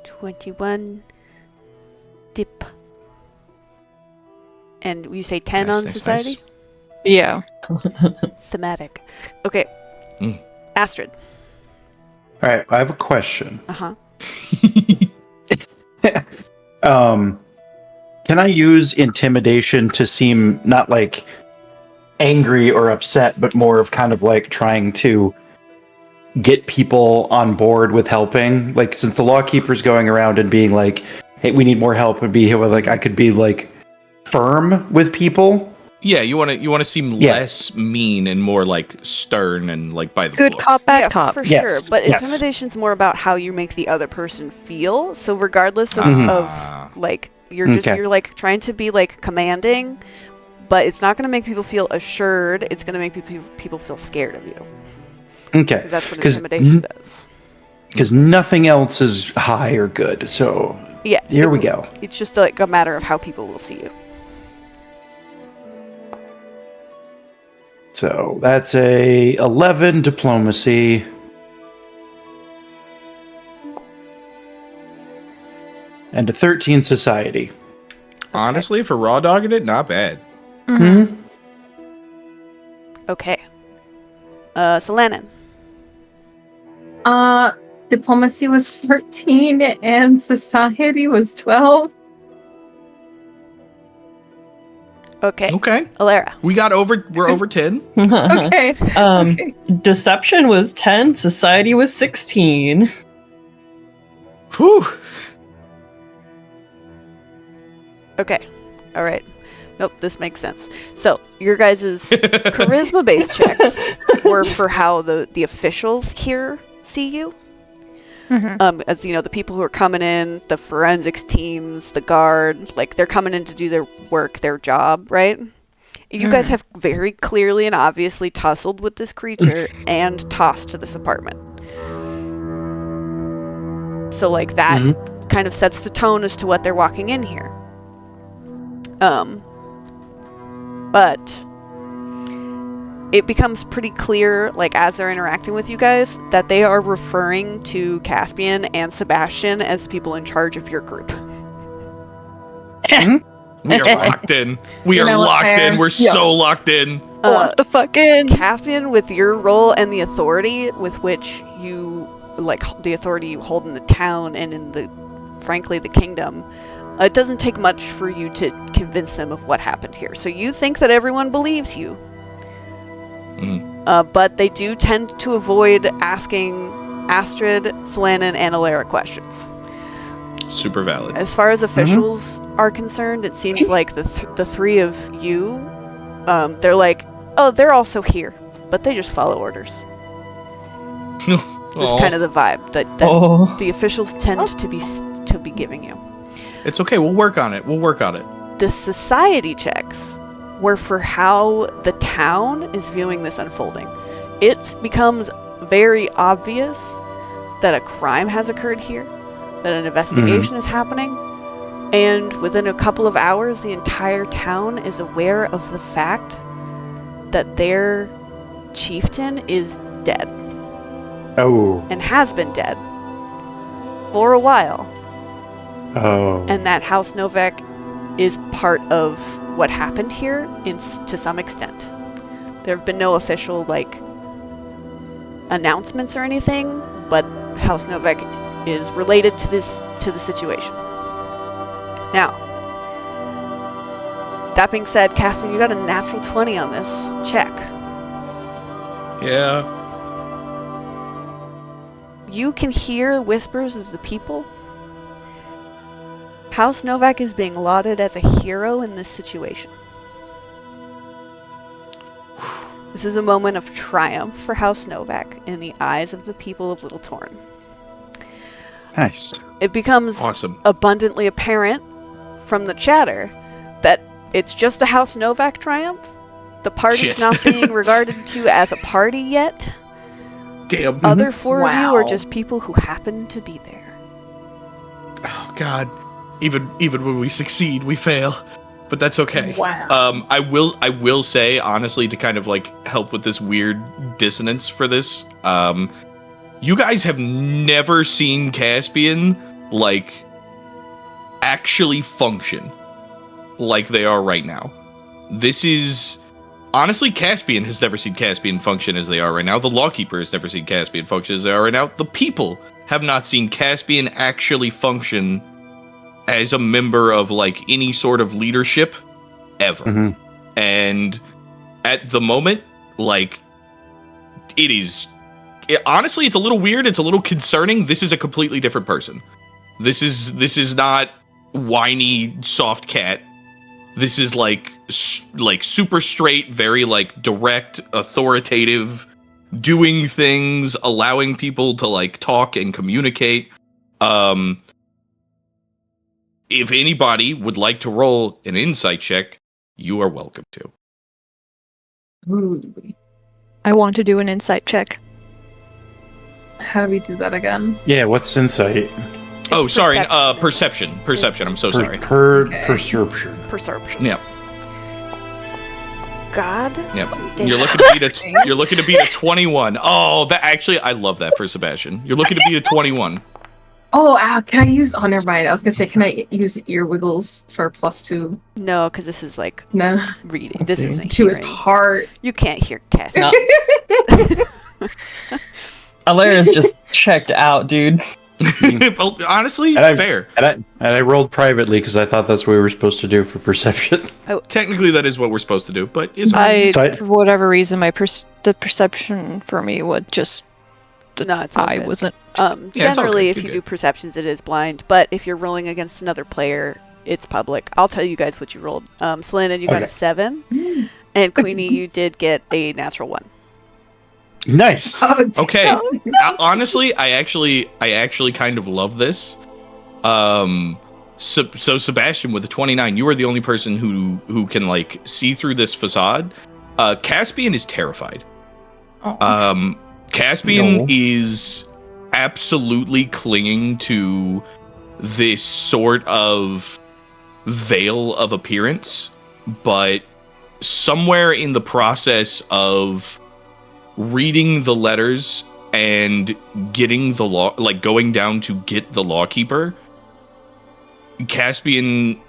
21 dip. And you say 10 Nice, on nice, society? nice. Yeah. Thematic. Okay. Astrid. All right, I have a question. Uh-huh. Can I use intimidation to seem not angry or upset, but more of kind of trying to get people on board with helping? Since the lawkeeper's going around and being hey, we need more help, and be here with I could be firm with people. Yeah, you want to seem less mean and more stern and by the Good book. cop, bad Yeah, cop. for Yes, sure. But yes. intimidation's more about how you make the other person feel. So regardless of, Ah. you're like trying to be like commanding, but it's not going to make people feel assured. It's going to make people feel scared of you. Okay. 'Cause that's what intimidation does. Because nothing else is high or good. So Yeah. here we go. It's just like a matter of how people will see you. So that's a 11 diplomacy. And a 13 society. Honestly, for raw dogging it, not bad. Hmm? Okay. Solanin. Diplomacy was 13 and society was 12. Okay. Okay. Alara. We're over 10. Okay. Okay. Deception was 10, society was 16. Whew. Okay. All right. Nope, this makes sense. So, your guys' charisma-based checks were for how the officials here see you. As you know, the people who are coming in, the forensics teams, the guard, like they're coming in to do their work, their job, right? You guys have very clearly and obviously tussled with this creature and tossed to this apartment. So like that kind of sets the tone as to what they're walking in here. But it becomes pretty clear, like as they're interacting with you guys, that they are referring to Caspian and Sebastian as people in charge of your group. We are locked in. We You are know what, locked fair. in. We're so locked in. Lock the fuck in. Caspian, with your role and the authority with which you, like the authority you hold in the town and in the, frankly, the kingdom, it doesn't take much for you to convince them of what happened here. So you think that everyone believes you. But they do tend to avoid asking Astrid, Solanin, and Alara questions. Super valid. As far as officials are concerned, it seems like the three of you, they're like, oh, they're also here, but they just follow orders. That's kind of the vibe that the officials tend to be giving you. It's okay. We'll work on it. The society checks were for how the town is viewing this unfolding. It becomes very obvious that a crime has occurred here, that an investigation is happening, and within a couple of hours, the entire town is aware of the fact that their chieftain is dead. Oh. And has been dead for a while. Oh. And that House Novak is part of what happened here to some extent. There have been no official announcements or anything, but House Novak is related to the situation. Now, that being said, Caspian, you got a natural 20 on this check. Yeah. You can hear whispers of the people. House Novak is being lauded as a hero in this situation. This is a moment of triumph for House Novak in the eyes of the people of Little Torn. Nice. It becomes Awesome. abundantly apparent from the chatter that it's just a House Novak triumph. The party's Shit. not being regarded to as a party yet. Damn. Other four of you are Wow. just people who happen to be there. Oh God. Even when we succeed, we fail. But that's okay. Wow. I will say, honestly, to kind of help with this weird dissonance for this, you guys have never seen Caspian actually function like they are right now. This is honestly, Caspian has never seen Caspian function as they are right now. The Lawkeeper has never seen Caspian function as they are right now. The people have not seen Caspian actually function as a member of any sort of leadership ever. And at the moment, honestly, it's a little weird. It's a little concerning. This is a completely different person. This is not whiny soft cat. This is super straight, very direct, authoritative, doing things, allowing people to talk and communicate. if anybody would like to roll an insight check, you are welcome to. Ooh. I want to do an insight check. How do we do that again? Yeah, what's insight? Oh, It's sorry. perception. Perception. I'm so sorry. Okay. Perception. Perception. Yeah. God. Yep. damn. You're looking to beat a 21. Oh, that actually, I love that for Sebastian. You're looking to beat a 21. Oh, can I use? Oh, never mind. I was gonna say, can I use ear wiggles for +2? No, because this is like No, reading. Let's This see. isn't 2 is hearing. hard. You can't hear Cassie. No. Oh, Alera's just checked out, dude. Well, honestly, And fair. And I rolled privately because I thought that's what we were supposed to do for perception. Technically, that is what we're supposed to do, but it's For whatever reason, the perception for me would just. No, it's all I good. wasn't. Yeah, it's all Generally, good. if You're you do good. perceptions, it is blind. But if you're rolling against another player, it's public. I'll tell you guys what you rolled. Selena, you got a Okay. 7, and Queenie, you did get a natural 1. Nice. Oh, damn. Okay. Honestly, I actually kind of love this. So Sebastian with a 29, you are the only person who can like see through this facade. Caspian is terrified. Caspian No. is absolutely clinging to this sort of veil of appearance, but somewhere in the process of reading the letters and getting the law, like going down to get the lawkeeper, Caspian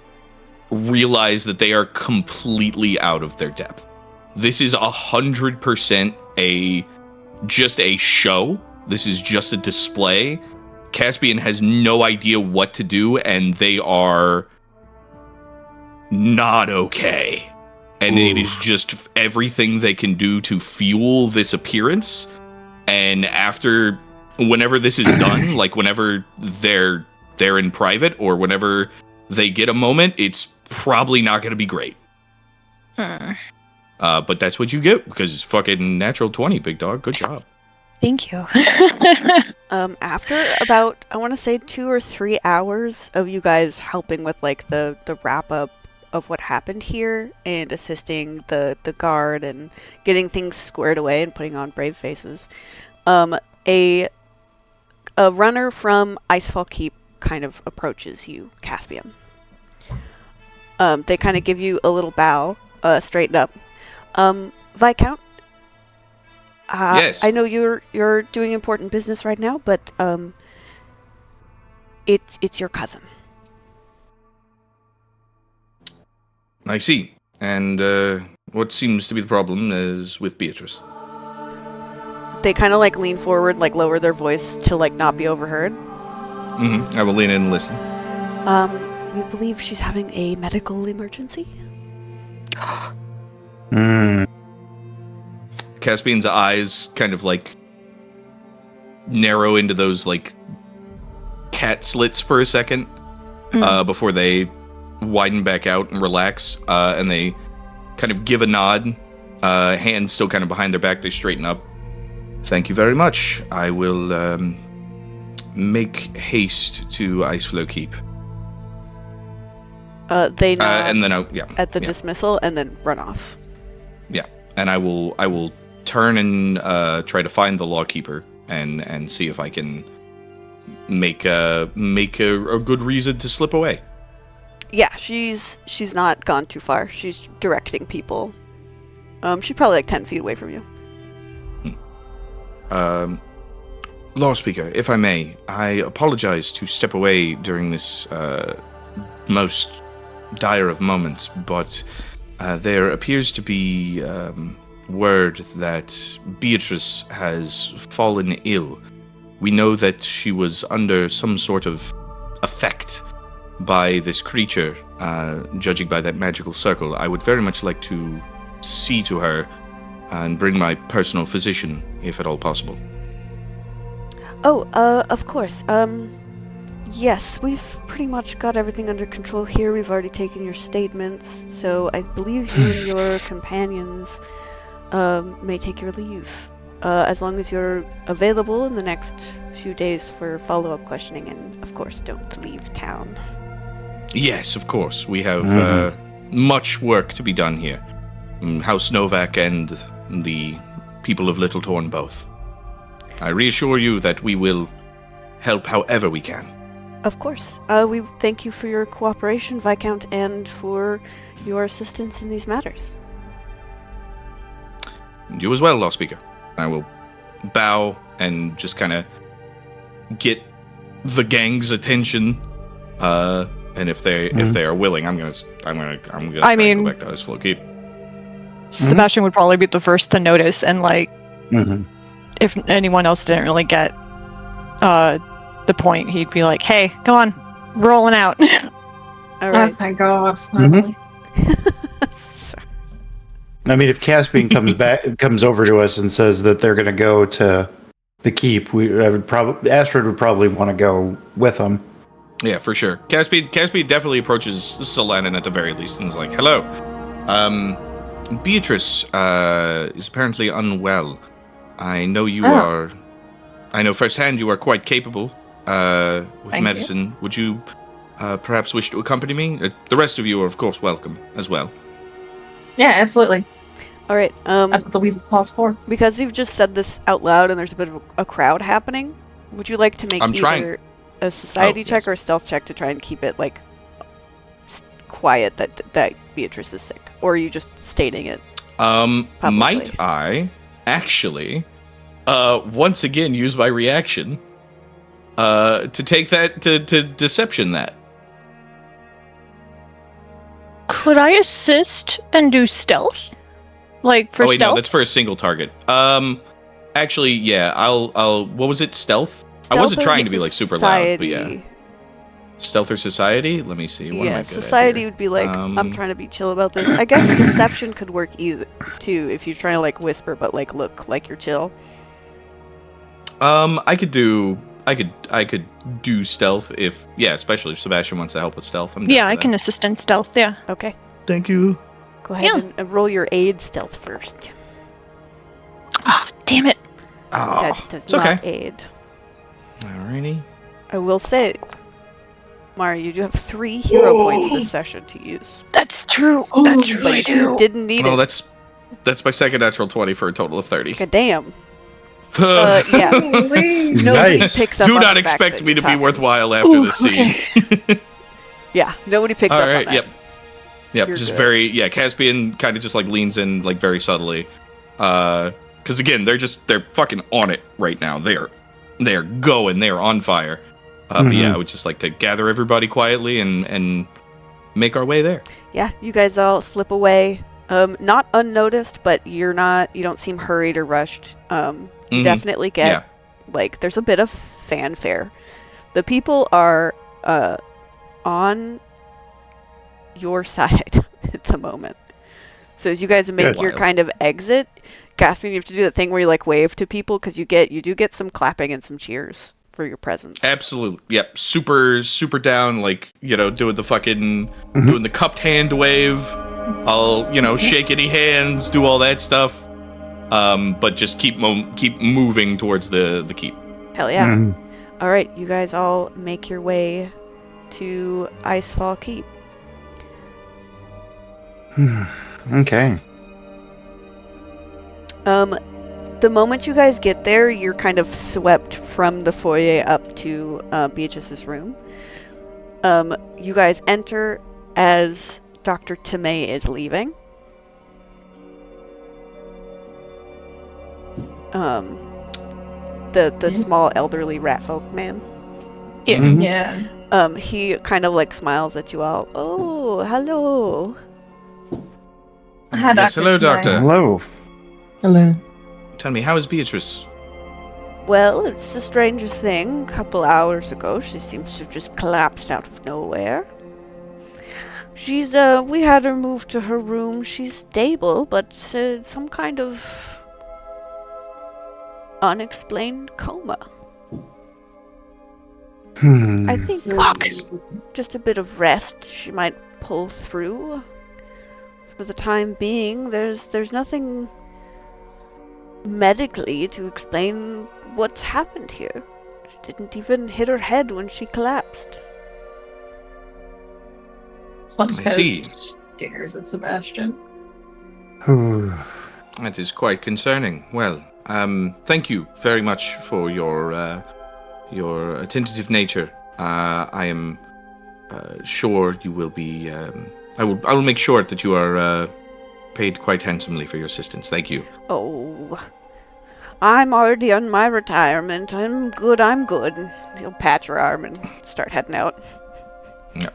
realized that they are completely out of their depth. This is 100% just a show. This is just a display. Caspian has no idea what to do, and they are not okay. And it is just everything they can do to fuel this appearance. And whenever this is done, like whenever they're in private or whenever they get a moment, it's probably not going to be great. But that's what you get because it's fucking natural 20, big dog. Good job. Thank you. After about, I want to say 2 or 3 hours of you guys helping with like the wrap up of what happened here and assisting the guard and getting things squared away and putting on brave faces, a runner from Icefall Keep kind of approaches you, Caspian. They kind of give you a little bow, straighten up. Viscount, Yes. I know you're doing important business right now, but it's your cousin. I see. And what seems to be the problem is with Beatrice. They kind of like lean forward, like lower their voice to like not be overheard. I will lean in and listen. We believe she's having a medical emergency. Caspian's eyes kind of like narrow into those like cat slits for a second before they widen back out and relax, and they kind of give a nod, hands still kind of behind their back. They straighten up. Thank you very much. I will make haste to Iceflow Keep. They nod And then at the dismissal and then run off. Yeah, and I will turn and try to find the lawkeeper and see if I can make a good reason to slip away. Yeah, she's not gone too far. She's directing people. She's probably like 10 feet away from you. Law Speaker, if I may, I apologize to step away during this most dire of moments, but there appears to be word that Beatrice has fallen ill. We know that she was under some sort of effect by this creature, judging by that magical circle. I would very much like to see to her and bring my personal physician, if at all possible. Oh, of course. Yes, we've pretty much got everything under control here. We've already taken your statements, so I believe you and your companions may take your leave. As long as you're available in the next few days for follow-up questioning, and of course don't leave town. Yes, of course. We have much work to be done here. House Novak and the people of Little Torn both. I reassure you that we will help however we can. Of course. We thank you for your cooperation, Viscount, and for your assistance in these matters. And you as well, Law Speaker. I will bow and just kind of get the gang's attention. And if they are willing, I'm gonna I mean, go back to Ice Flow Keep. Sebastian would probably be the first to notice, and like, if anyone else didn't really get the point, he'd be like, "Hey, come on, rolling out." All right. Oh, thank God. Finally. I mean, if Caspian comes over to us and says that they're going to go to the keep, Astrid would probably want to go with them. Yeah, for sure. Caspian definitely approaches Selenin at the very least and is like, "Hello, Beatrice is apparently unwell. I know you are. I know firsthand you are quite capable with Thank medicine. you. Would you perhaps wish to accompany me? The rest of you are, of course, welcome as well." Yeah, absolutely. All right. That's what the Weasel's Claw's for. Because you've just said this out loud and there's a bit of a crowd happening, would you like to make either a society check or a stealth check to try and keep it like quiet that Beatrice is sick, or are you just stating it? Might I actually once again use my reaction to take that to deception that? Could I assist and do stealth? Like for stealth? No, that's for a single target. Actually, yeah, I'll. What was it? Stealth? I wasn't trying to be like super loud, but yeah. Stealth or society? Let me see. What am I good society at here? would be like, I'm trying to be chill about this. I guess deception could work either too if you're trying to like whisper but like look like you're chill. I could do stealth especially if Sebastian wants to help with stealth. Yeah, I can assist in stealth. Yeah. Okay. Thank you. Go ahead and roll your aid stealth first. Oh, damn it. Oh, That does it's not okay. aid. Alrighty. I will say, Mari, you do have 3 hero points this session to use. That's true. That's true. But I you do. didn't need Oh, it. that's my second natural 20 for a total of 30. God damn. Yeah. Nobody Nice. picks up Do on not the fact expect that me you're to be talking. worthwhile after this scene. Yeah, nobody picks All up on right. that. Yep. You're Just good. Caspian kind of just like leans in like very subtly, because again they're fucking on it right now. They're going. They're on fire. But yeah, I would just like to gather everybody quietly and make our way there. Yeah, you guys all slip away. Not unnoticed, but you don't seem hurried or rushed. You definitely get like there's a bit of fanfare. The people are on your side at the moment. So as you guys make your kind of exit, Caspian, you have to do that thing where you like wave to people because you do get some clapping and some cheers for your presence. Absolutely. Yep. Super down. Like, doing the fucking doing the cupped hand wave. I'll shake any hands, do all that stuff. But just keep moving towards the keep. Hell yeah. All right, you guys all make your way to Icefall Keep. Okay. The moment you guys get there, you're kind of swept from the foyer up to Beatrice's room. You guys enter as Dr. Tomei is leaving. The small elderly ratfolk man. Yeah. Yeah. He kind of like smiles at you all. Oh, hello. Hi, Yes, Dr. hello, Tomei. Doctor. Hello. Hello. Tell me, how is Beatrice? Well, it's the strangest thing. A couple hours ago, she seems to have just collapsed out of nowhere. She's, we had her moved to her room. She's stable, but some kind of unexplained coma. I think just a bit of rest she might pull through. For the time being, there's nothing medically to explain what's happened here. She didn't even hit her head when she collapsed. Slums I see. stares at Sebastian. That is quite concerning. Well, thank you very much for your attentive nature. I am sure you will be. I will make sure that you are paid quite handsomely for your assistance. Thank you. Oh, I'm already on my retirement. I'm good. He'll pat your arm and start heading out. Yeah.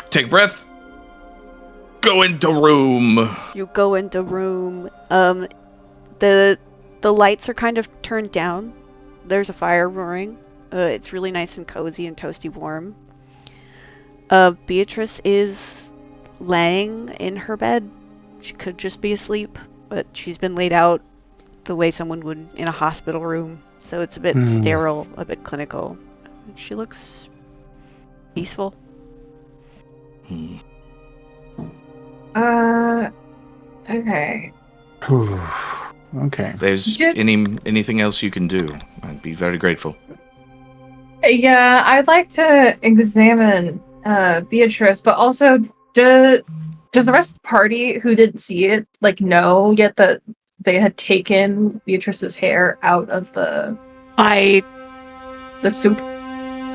Take a breath. Go into room. You go into room. The lights are kind of turned down. There's a fire roaring. It's really nice and cozy and toasty warm. Beatrice is laying in her bed. She could just be asleep, but she's been laid out the way someone would in a hospital room. So it's a bit sterile, a bit clinical. She looks peaceful. Okay. Okay. If there's anything else you can do, I'd be very grateful. Yeah, I'd like to examine Beatrice, but also does the rest of the party who didn't see it know yet that they had taken Beatrice's hair out of the soup?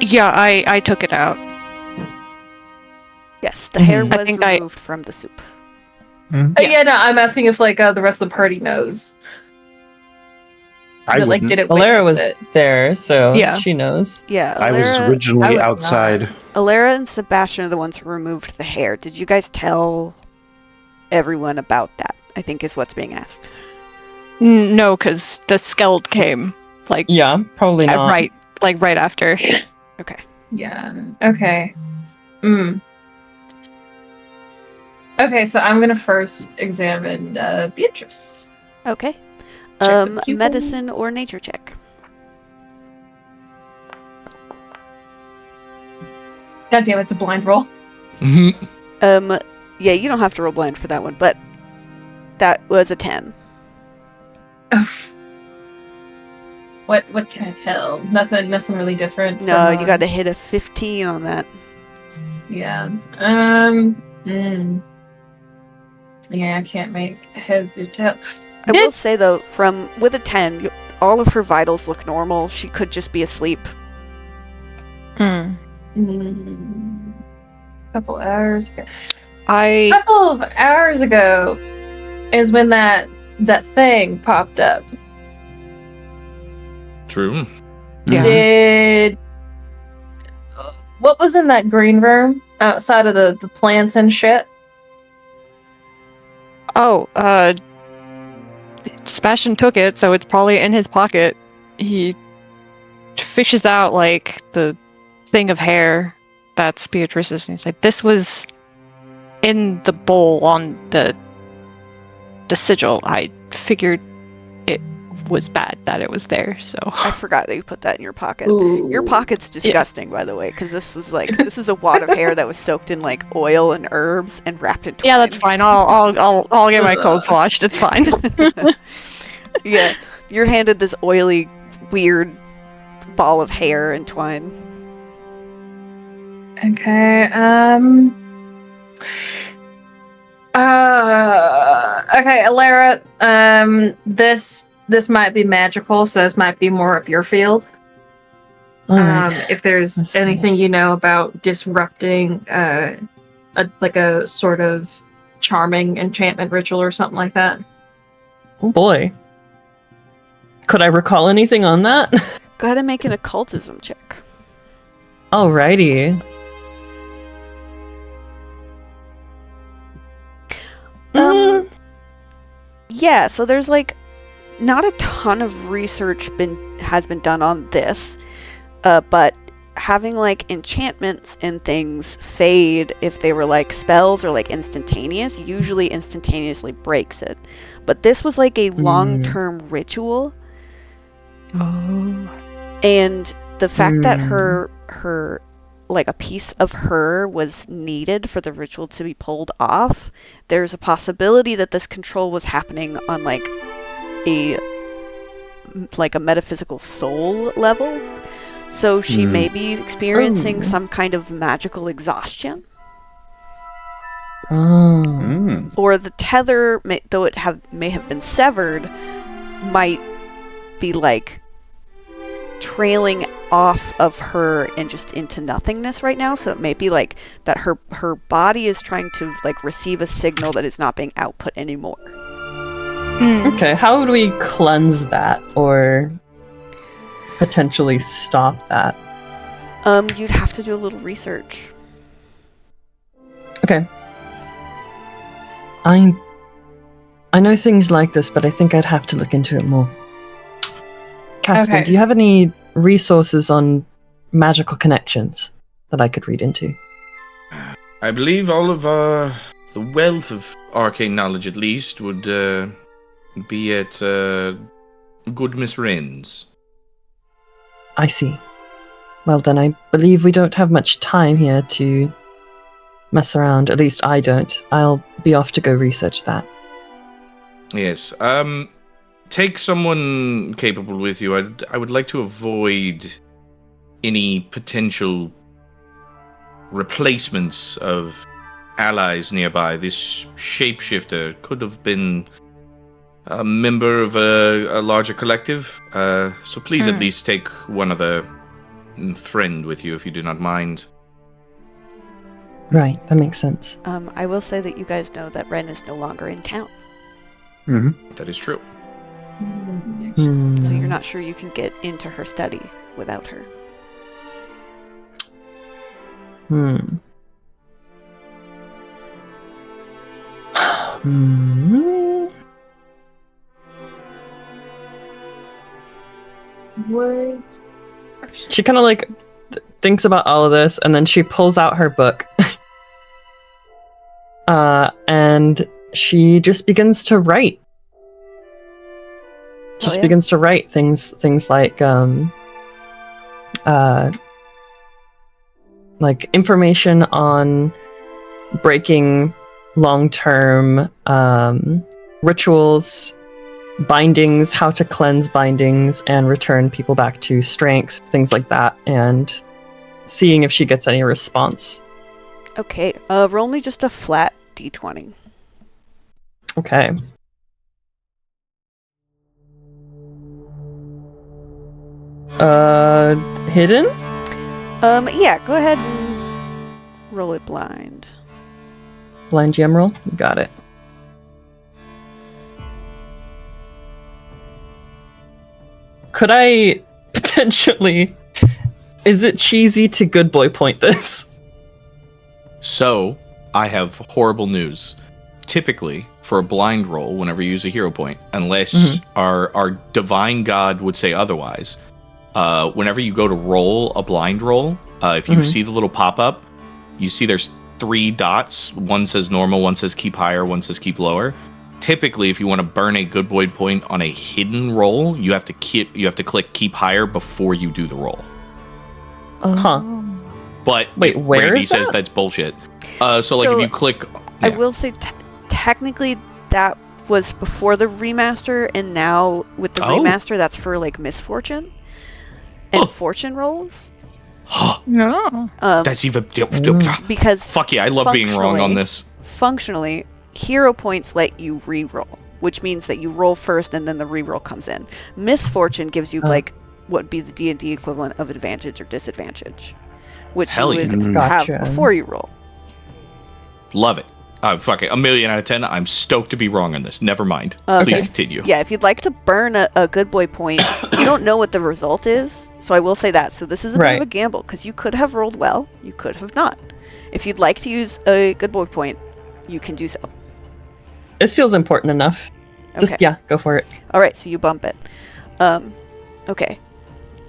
Yeah, I took it out. Yes, the hair was think removed from the soup. Yeah, no, I'm asking if the rest of the party knows. I That, wouldn't. didn't Alara witness was it. there, so Yeah. she knows. Yeah, I was Alara, originally I was outside. Alara and Sebastian are the ones who removed the hair. Did you guys tell everyone about that? I think is what's being asked. No, because the Skeld came Yeah, probably not. right after. Okay. Yeah. Okay. Okay, so I'm gonna first examine Beatrice. Okay. Check the pupils. Medicine or nature check. God damn, it's a blind roll. Yeah, you don't have to roll blind for that one, but that was a 10. What can I tell? Nothing really different. No, from, you got to hit a 15 on that. Yeah. Yeah, I can't make heads or tails. I will say though, with a 10, all of her vitals look normal. She could just be asleep. Couple hours ago. I Couple of hours ago is when that thing popped up. True. Yeah. Did what was in that green room outside of the plants and shit? Sebastian took it, so it's probably in his pocket. He fishes out the thing of hair that's Beatrice's, and he's like, "This was in the bowl on the sigil. I figured it was bad that it was there, so." I forgot that you put that in your pocket. Ooh. Your pocket's disgusting, by the way, because this was this is a wad of hair that was soaked in oil and herbs and wrapped in twine. Yeah, that's fine. I'll get my clothes washed. It's fine. Yeah, you're handed this oily, weird ball of hair and twine. Okay. Okay, Alara. This might be magical, so this might be more up your field. If there's Let's see. anything you know about disrupting a sort of charming enchantment ritual or something like that. Oh boy. Could I recall anything on that? Go ahead and make an occultism check. Alrighty. Yeah, so there's not a ton of research has been done on this, but having enchantments and things fade if they were spells or instantaneous, usually instantaneously breaks it. But this was a long-term ritual, and the fact that her a piece of her was needed for the ritual to be pulled off, there's a possibility that this control was happening on a metaphysical soul level. So she may be experiencing Oh. some kind of magical exhaustion. Oh. Or the tether, though it may have been severed, might be like trailing off of her and just into nothingness right now. So it may be like that her body is trying to like receive a signal that is not being output anymore. Okay, how would we cleanse that or potentially stop that? You'd have to do a little research. Okay. I know things like this, but I think I'd have to look into it more. Caspian, Okay. do you have any resources on magical connections that I could read into? I believe all of the wealth of arcane knowledge, at least, would be at good Miss Wren's. I see. Well, then I believe we don't have much time here to mess around. At least I don't. I'll be off to go research that. Yes. Take someone capable with you. I would like to avoid any potential replacements of allies nearby. This shapeshifter could have been a member of a larger collective. So please at least take one other friend with you if you do not mind. Right, that makes sense. I will say that you guys know that Ren is no longer in town. That is true. So you're not sure you can get into her study without her. What? She kind of like thinks about all of this, and then she pulls out her book. And she just begins to write. Begins to write things like information on breaking long-term rituals, bindings, how to cleanse bindings and return people back to strength, things like that, and seeing if she gets any response. Okay, roll me just a flat d20. Okay. Hidden? Yeah, go ahead and roll it blind. Blind gem roll? You got it. Could I potentially... Is it cheesy to good boy point this? So, I have horrible news. Typically, for a blind roll, whenever you use a hero point, unless our divine god would say otherwise, whenever you go to roll a blind roll, if you see the little pop-up, you see there's 3 dots. One says normal, one says keep higher, one says keep lower. Typically, if you want to burn a good boy point on a hidden roll, you have to click keep higher before you do the roll. Huh. But wait, if where Randy is says that? that's bullshit. So like if you click, I will say technically that was before the remaster, and now with the remaster, that's for like misfortune and fortune rolls. No. That's even Because fuck yeah, I love being wrong on this. Functionally, hero points let you re-roll, which means that you roll first and then the re-roll comes in. Misfortune gives you like what would be the D&D equivalent of advantage or disadvantage, which Hell you yeah. would Gotcha. have before you roll. Love it. Fuck it. 1,000,000 out of 10. I'm stoked to be wrong on this. Never mind. Please continue. Yeah, if you'd like to burn a good boy point, you don't know what the result is, so I will say that. So this is a bit of a gamble, because you could have rolled well, you could have not. If you'd like to use a good boy point, you can do so. This feels important enough. Just, Okay. yeah, go for it. Alright, so you bump it. Okay.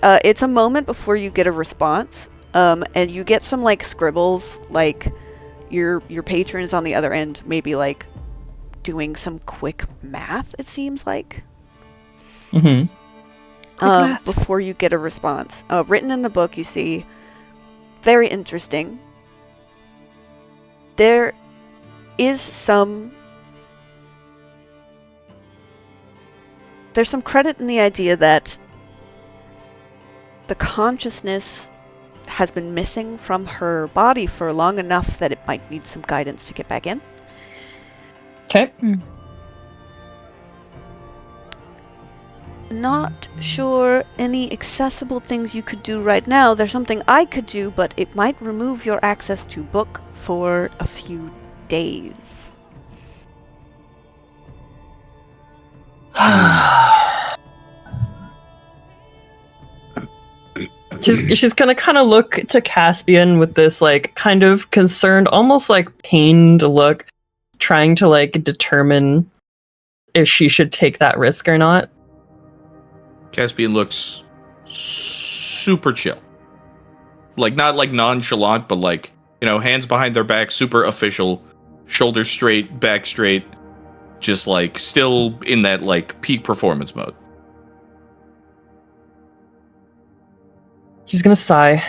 It's a moment before you get a response, and you get some, like, scribbles, like, your patrons on the other end maybe, like, doing some quick math, it seems like. Before you get a response. Written in the book, you see, very interesting. There is there's some credit in the idea that the consciousness has been missing from her body for long enough that it might need some guidance to get back in. Okay. Not sure any accessible things you could do right now. There's something I could do, but it might remove your access to book for a few days. She's gonna kind of look to Caspian with this like kind of concerned, almost like pained look, trying to like determine if she should take that risk or not. Caspian looks super chill. Like, not like nonchalant, but like, you know, hands behind their back, super official, shoulders straight, back straight, just like still in that like peak performance mode. She's gonna sigh.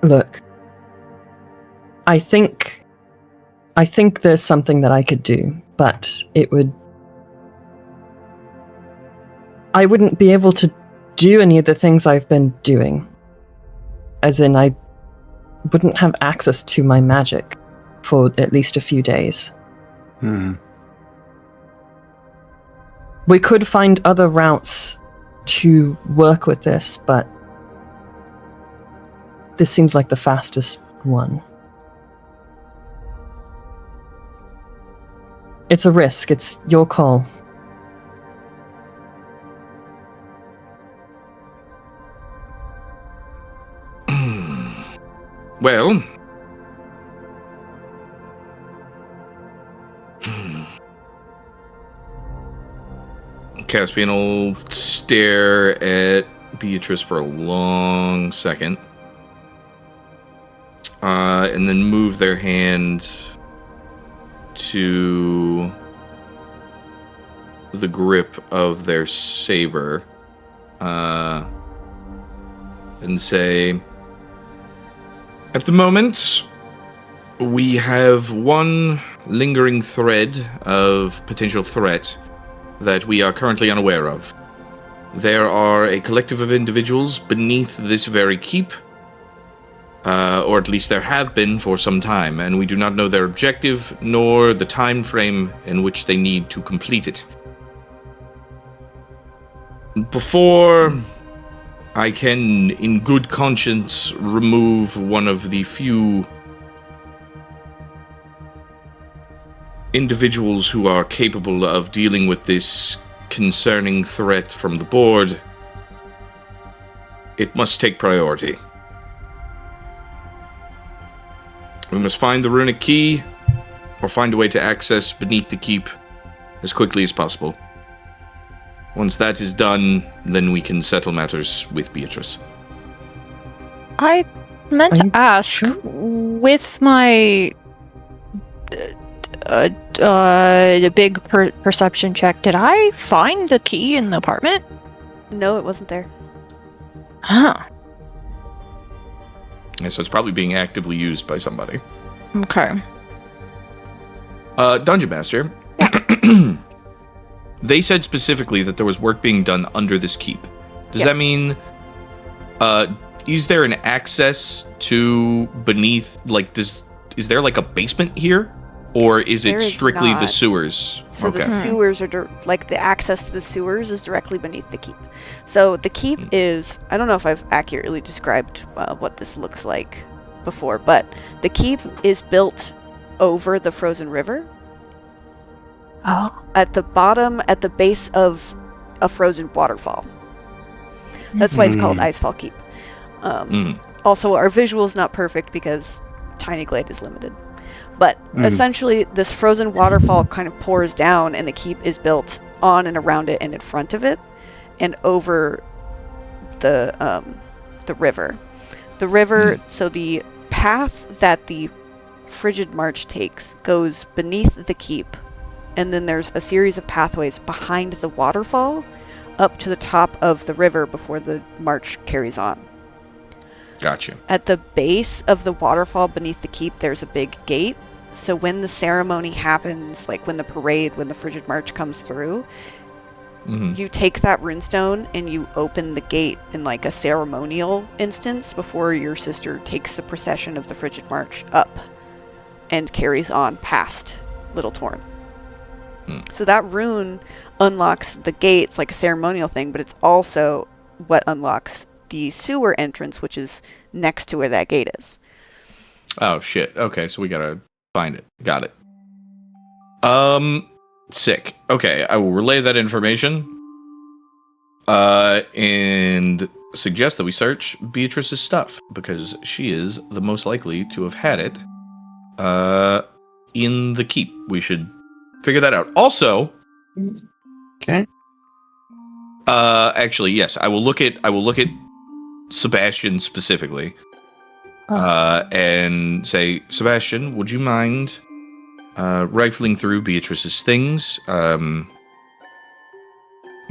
Look, I think there's something that I could do, but I wouldn't be able to do any of the things I've been doing. As in, I wouldn't have access to my magic for at least a few days. We could find other routes to work with this, but this seems like the fastest one. It's a risk. It's your call. Well, Caspian will stare at Beatrice for a long second, and then move their hand to the grip of their saber, and say, at the moment, we have one lingering thread of potential threat that we are currently unaware of. There are a collective of individuals beneath this very keep, or at least there have been for some time, and we do not know their objective nor the time frame in which they need to complete it. Before I can, in good conscience, remove one of the few individuals who are capable of dealing with this concerning threat from the board, it must take priority. We must find the runic key, or find a way to access beneath the keep as quickly as possible. Once that is done, then we can settle matters with Beatrice. I meant to ask, with my the big perception check, did I find the key in the apartment? No, it wasn't there. Huh. Yeah, so it's probably being actively used by somebody. Okay. Dungeon Master. They said specifically that there was work being done under this keep. Does that mean, is there an access to beneath, like, is there like a basement here? Or is it strictly the sewers? So okay. The sewers are, the access to the sewers is directly beneath the keep. So the keep is, I don't know if I've accurately described what this looks like before, but the keep is built over the frozen river. Oh. At the bottom, at the base of a frozen waterfall. That's why it's called Icefall Keep. Also, our visual is not perfect because Tiny Glade is limited. But essentially, this frozen waterfall kind of pours down, and the keep is built on and around it and in front of it, and over the river. The river, so the path that the Frigid March takes goes beneath the keep, and then there's a series of pathways behind the waterfall up to the top of the river before the march carries on. Gotcha. At the base of the waterfall beneath the keep, there's a big gate. So when the ceremony happens, like when the parade, when the Frigid March comes through, You take that runestone and you open the gate in like a ceremonial instance before your sister takes the procession of the Frigid March up and carries on past Little Torn. So that rune unlocks the gates like a ceremonial thing, but it's also what unlocks the sewer entrance, which is next to where that gate is. Oh shit. Okay, so we gotta find it. Got it. Sick. Okay, I will relay that information. And suggest that we search Beatrice's stuff, because she is the most likely to have had it in the keep. We should figure that out. Also, Okay. actually, yes, I will look at Sebastian specifically. And say, Sebastian, would you mind rifling through Beatrice's things?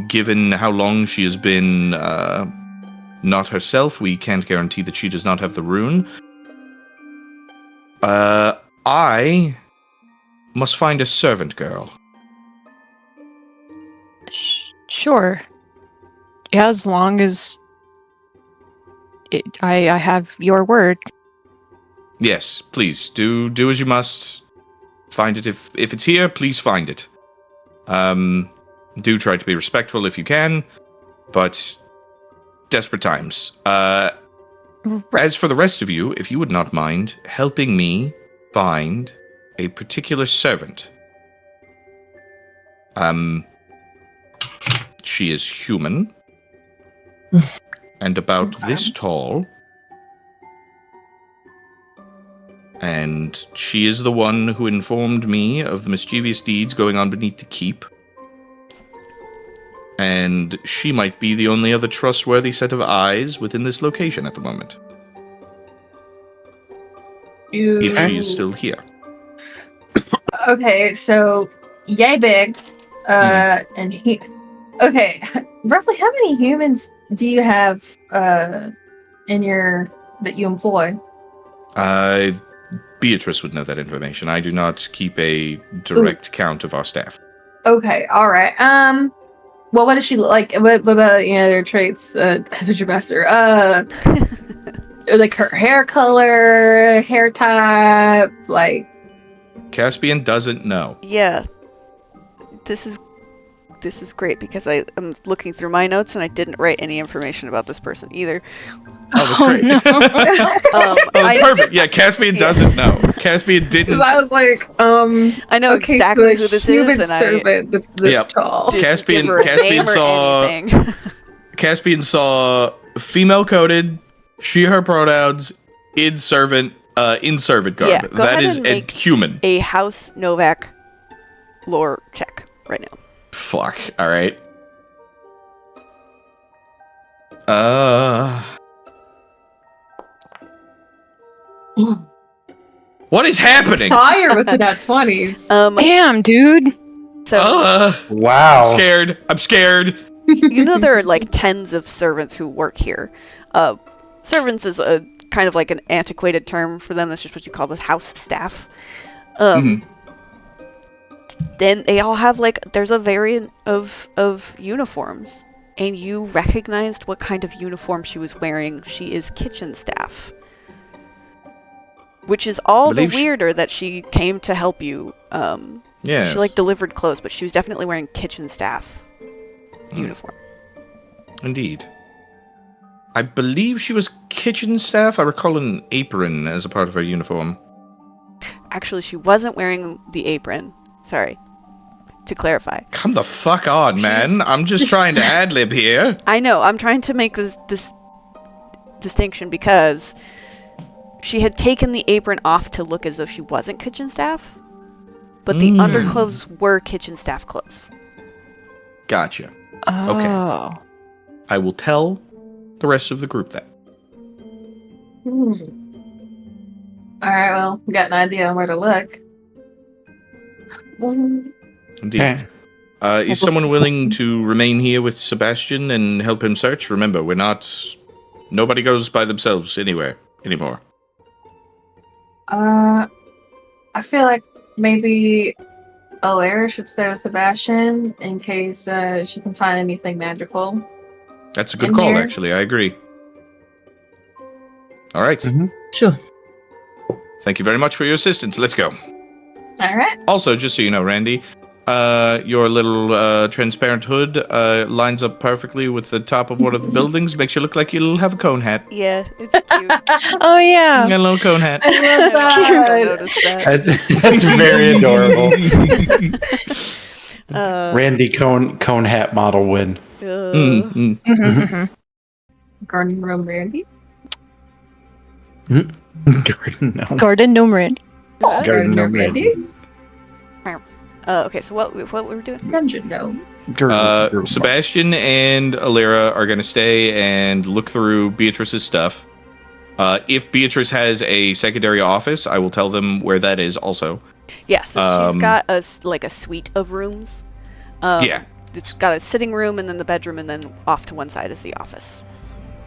Given how long she has been not herself, we can't guarantee that she does not have the rune. I must find a servant girl. Sure. Yeah, as long as I have your word. Yes, please do as you must. Find it if it's here. Please find it. Do try to be respectful if you can, but desperate times. As for the rest of you, if you would not mind helping me find a particular servant. She is human and about this tall. And she is the one who informed me of the mischievous deeds going on beneath the keep. And she might be the only other trustworthy set of eyes within this location at the moment. If she is still here. Okay, so yay big, and he. Okay, roughly how many humans do you have in your that you employ? Beatrice would know that information. I do not keep a direct count of our staff. Okay, all right. Well, what does she look like? What about their traits as a master? Like her hair color, hair type, like. Caspian doesn't know. Yeah. This is great because I am looking through my notes and I didn't write any information about this person either. Oh, that's great. No. Perfect. Yeah, Caspian doesn't know. Caspian didn't. Because I was like, I know okay, exactly so who this human is, and servant that's this Yep. tall. didn't Caspian- give her a Caspian name or saw- anything. Caspian saw female coded, she, her pronouns, in servant garb. Yeah, go That ahead is and a make- human. A House Novak lore check right now. Fuck. All right. What is happening? Higher with the nat 20s. Damn, dude. So Wow. I'm scared. you know there are like tens of servants who work here. Servants is a kind of like an antiquated term for them. That's just what you call the house staff. Then they all have there's a variant of uniforms, and you recognized what kind of uniform she was wearing. She is kitchen staff, which is all the weirder that she came to help you. Yes. She delivered clothes, but she was definitely wearing kitchen staff uniform. Indeed. I believe she was kitchen staff. I recall an apron as a part of her uniform. Actually, she wasn't wearing the apron. Sorry. To clarify. Come the fuck on, man. I'm just trying to ad-lib here. I know. I'm trying to make this distinction because she had taken the apron off to look as if she wasn't kitchen staff, but the underclothes were kitchen staff clothes. Gotcha. Oh. Okay. I will tell the rest of the group that. Alright, well, we got an idea on where to look. Indeed. Is someone willing to remain here with Sebastian and help him search? Remember, nobody goes by themselves anywhere anymore. I feel like maybe Alara should stay with Sebastian in case she can find anything magical. That's a good In call, here. actually. I agree. All right. Sure. Thank you very much for your assistance. Let's go. All right. Also, just so you know, Randy, your little transparent hood lines up perfectly with the top of one of the buildings. Makes you look like you'll have a cone hat. Yeah, it's cute. Oh yeah. You got a little cone hat. I love I that. noticed that. That's very adorable. Uh, Randy cone hat model win. Garden room Randy. Garden gnome. Garden gnome Randy. Garden gnome Randy. okay, so what were we doing? Dungeon gnome. Sebastian and Alira are going to stay and look through Beatrice's stuff. If Beatrice has a secondary office, I will tell them where that is also. Yeah, so she's got a suite of rooms. Yeah. It's got a sitting room and then the bedroom, and then off to one side is the office.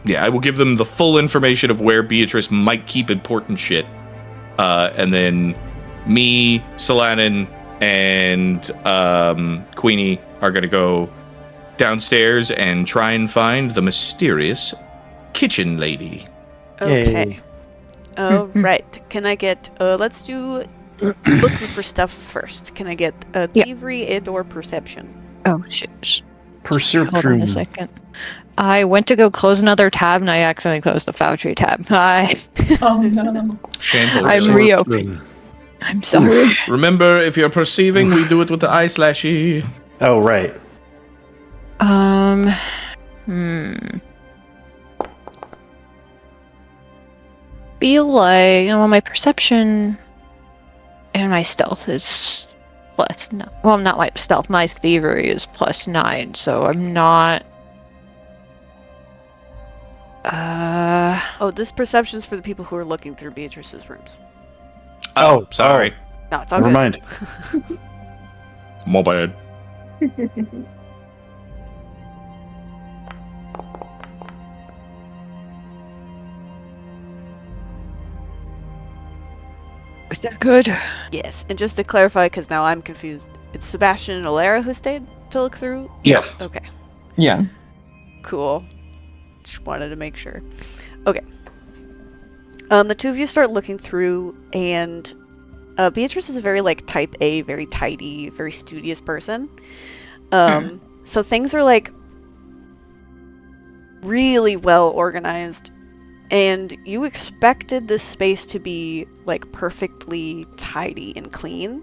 Yeah, I will give them the full information of where Beatrice might keep important shit. And then me, Solanin, and Queenie are going to go downstairs and try and find the mysterious kitchen lady. Okay. Right. Can I get, let's do looking for stuff first. Can I get Yeah. thievery and/or perception? Oh shit. Hold on Perception. a second. I went to go close another tab and I accidentally closed the Foundry tab. Oh no. Shameful. I'm reopening. I'm sorry. Remember, if you're perceiving, we do it with the eye slashy. Oh, right. Feel like, well, my perception and my stealth is +9. Well, not my stealth, my thievery is +9, so I'm not. Oh, this perception's for the people who are looking through Beatrice's rooms. Oh, sorry. No, it's all Never good. mind. My bad. Is that good? Yes, and just to clarify, because now I'm confused, it's Sebastian and Alara who stayed to look through? Yes. Okay, Yeah. cool. Just wanted to make sure. Okay. The two of you start looking through, and Beatrice is a very, type A, very tidy, very studious person. So things are, really well organized. And you expected this space to be, perfectly tidy and clean.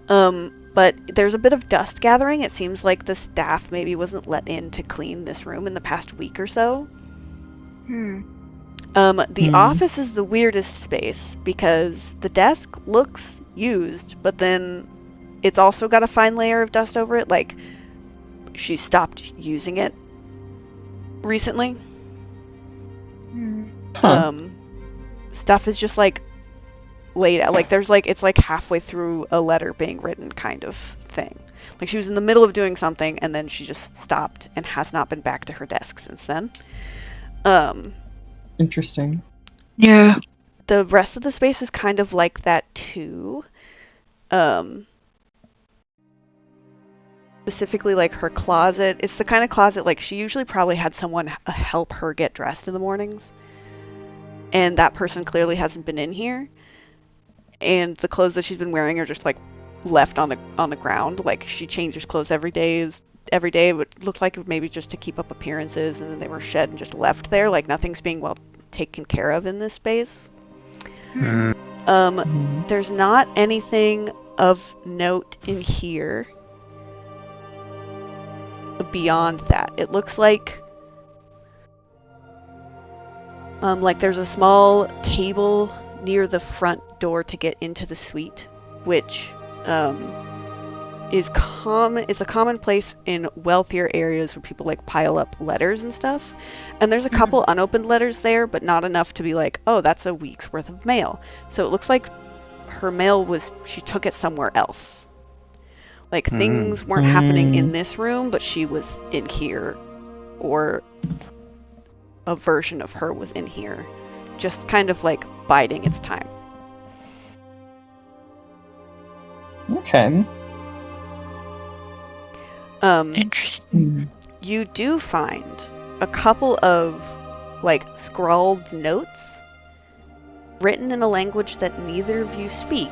But there's a bit of dust gathering. It seems like the staff maybe wasn't let in to clean this room in the past week or so. The office is the weirdest space because the desk looks used, but then it's also got a fine layer of dust over it. Like, she stopped using it recently. Stuff is just laid out. It's halfway through a letter being written kind of thing. Like, she was in the middle of doing something and then she just stopped and has not been back to her desk since then. Interesting. Yeah. The rest of the space is kind of like that too. Specifically, her closet. It's the kind of closet she usually probably had someone help her get dressed in the mornings. And that person clearly hasn't been in here. And the clothes that she's been wearing are just left on the ground. She changes clothes every day. It looked like maybe just to keep up appearances, and then they were shed and just left there. Nothing's being well taken care of in this space. There's not anything of note in here beyond that. It looks like there's a small table near the front door to get into the suite, which is common. It's a common place in wealthier areas where people pile up letters and stuff. And there's a couple unopened letters there, but not enough to be oh, that's a week's worth of mail. So it looks like her mail she took it somewhere else. Things weren't happening in this room, but she was in here, or a version of her was in here, just kind of biding its time. Okay. Interesting. You do find a couple of like scrawled notes written in a language that neither of you speak.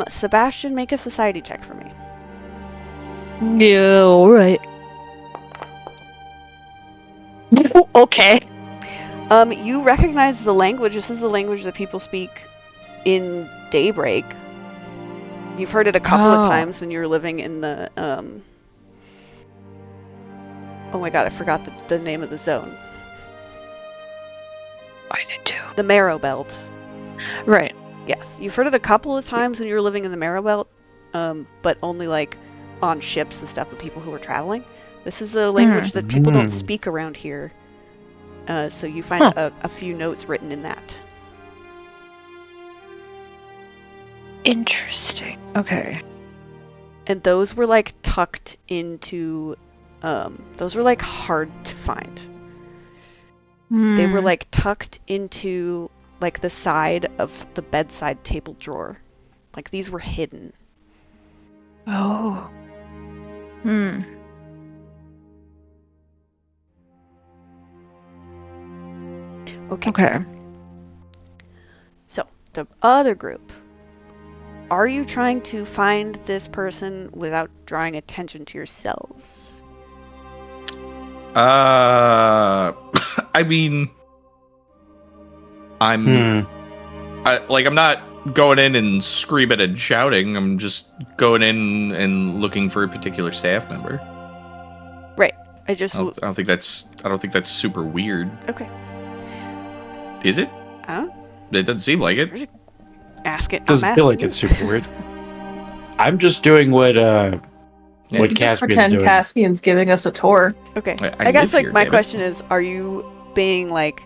Sebastian, make a society check for me. Yeah, alright. Okay. You recognize the language. This is the language that people speak in Daybreak. You've heard it a couple of times when you were living in the, oh my god, I forgot the name of the zone. I did too. The Marrow Belt. Right. Yes, you've heard it a couple of times when you were living in the Marrow Belt, but only like on ships and stuff with people who were traveling. This is a language that people don't speak around here, so you find a few notes written in that. Interesting. Okay. And those were like tucked into, those were like hard to find. They were like tucked into like the side of the bedside table drawer. Like these were hidden. Oh. Okay. So, the other group. Are you trying to find this person without drawing attention to yourselves? I mean, I'm not going in and screaming and shouting. I'm just going in and looking for a particular staff member. Right. I I don't think that's super weird. Okay. Is it? It doesn't seem like it. Ask it. Doesn't feel like it's super weird. I'm just doing what Just Caspian's pretend doing. Caspian's giving us a tour. Okay. I I guess live like here, my damn it. question is, are you being like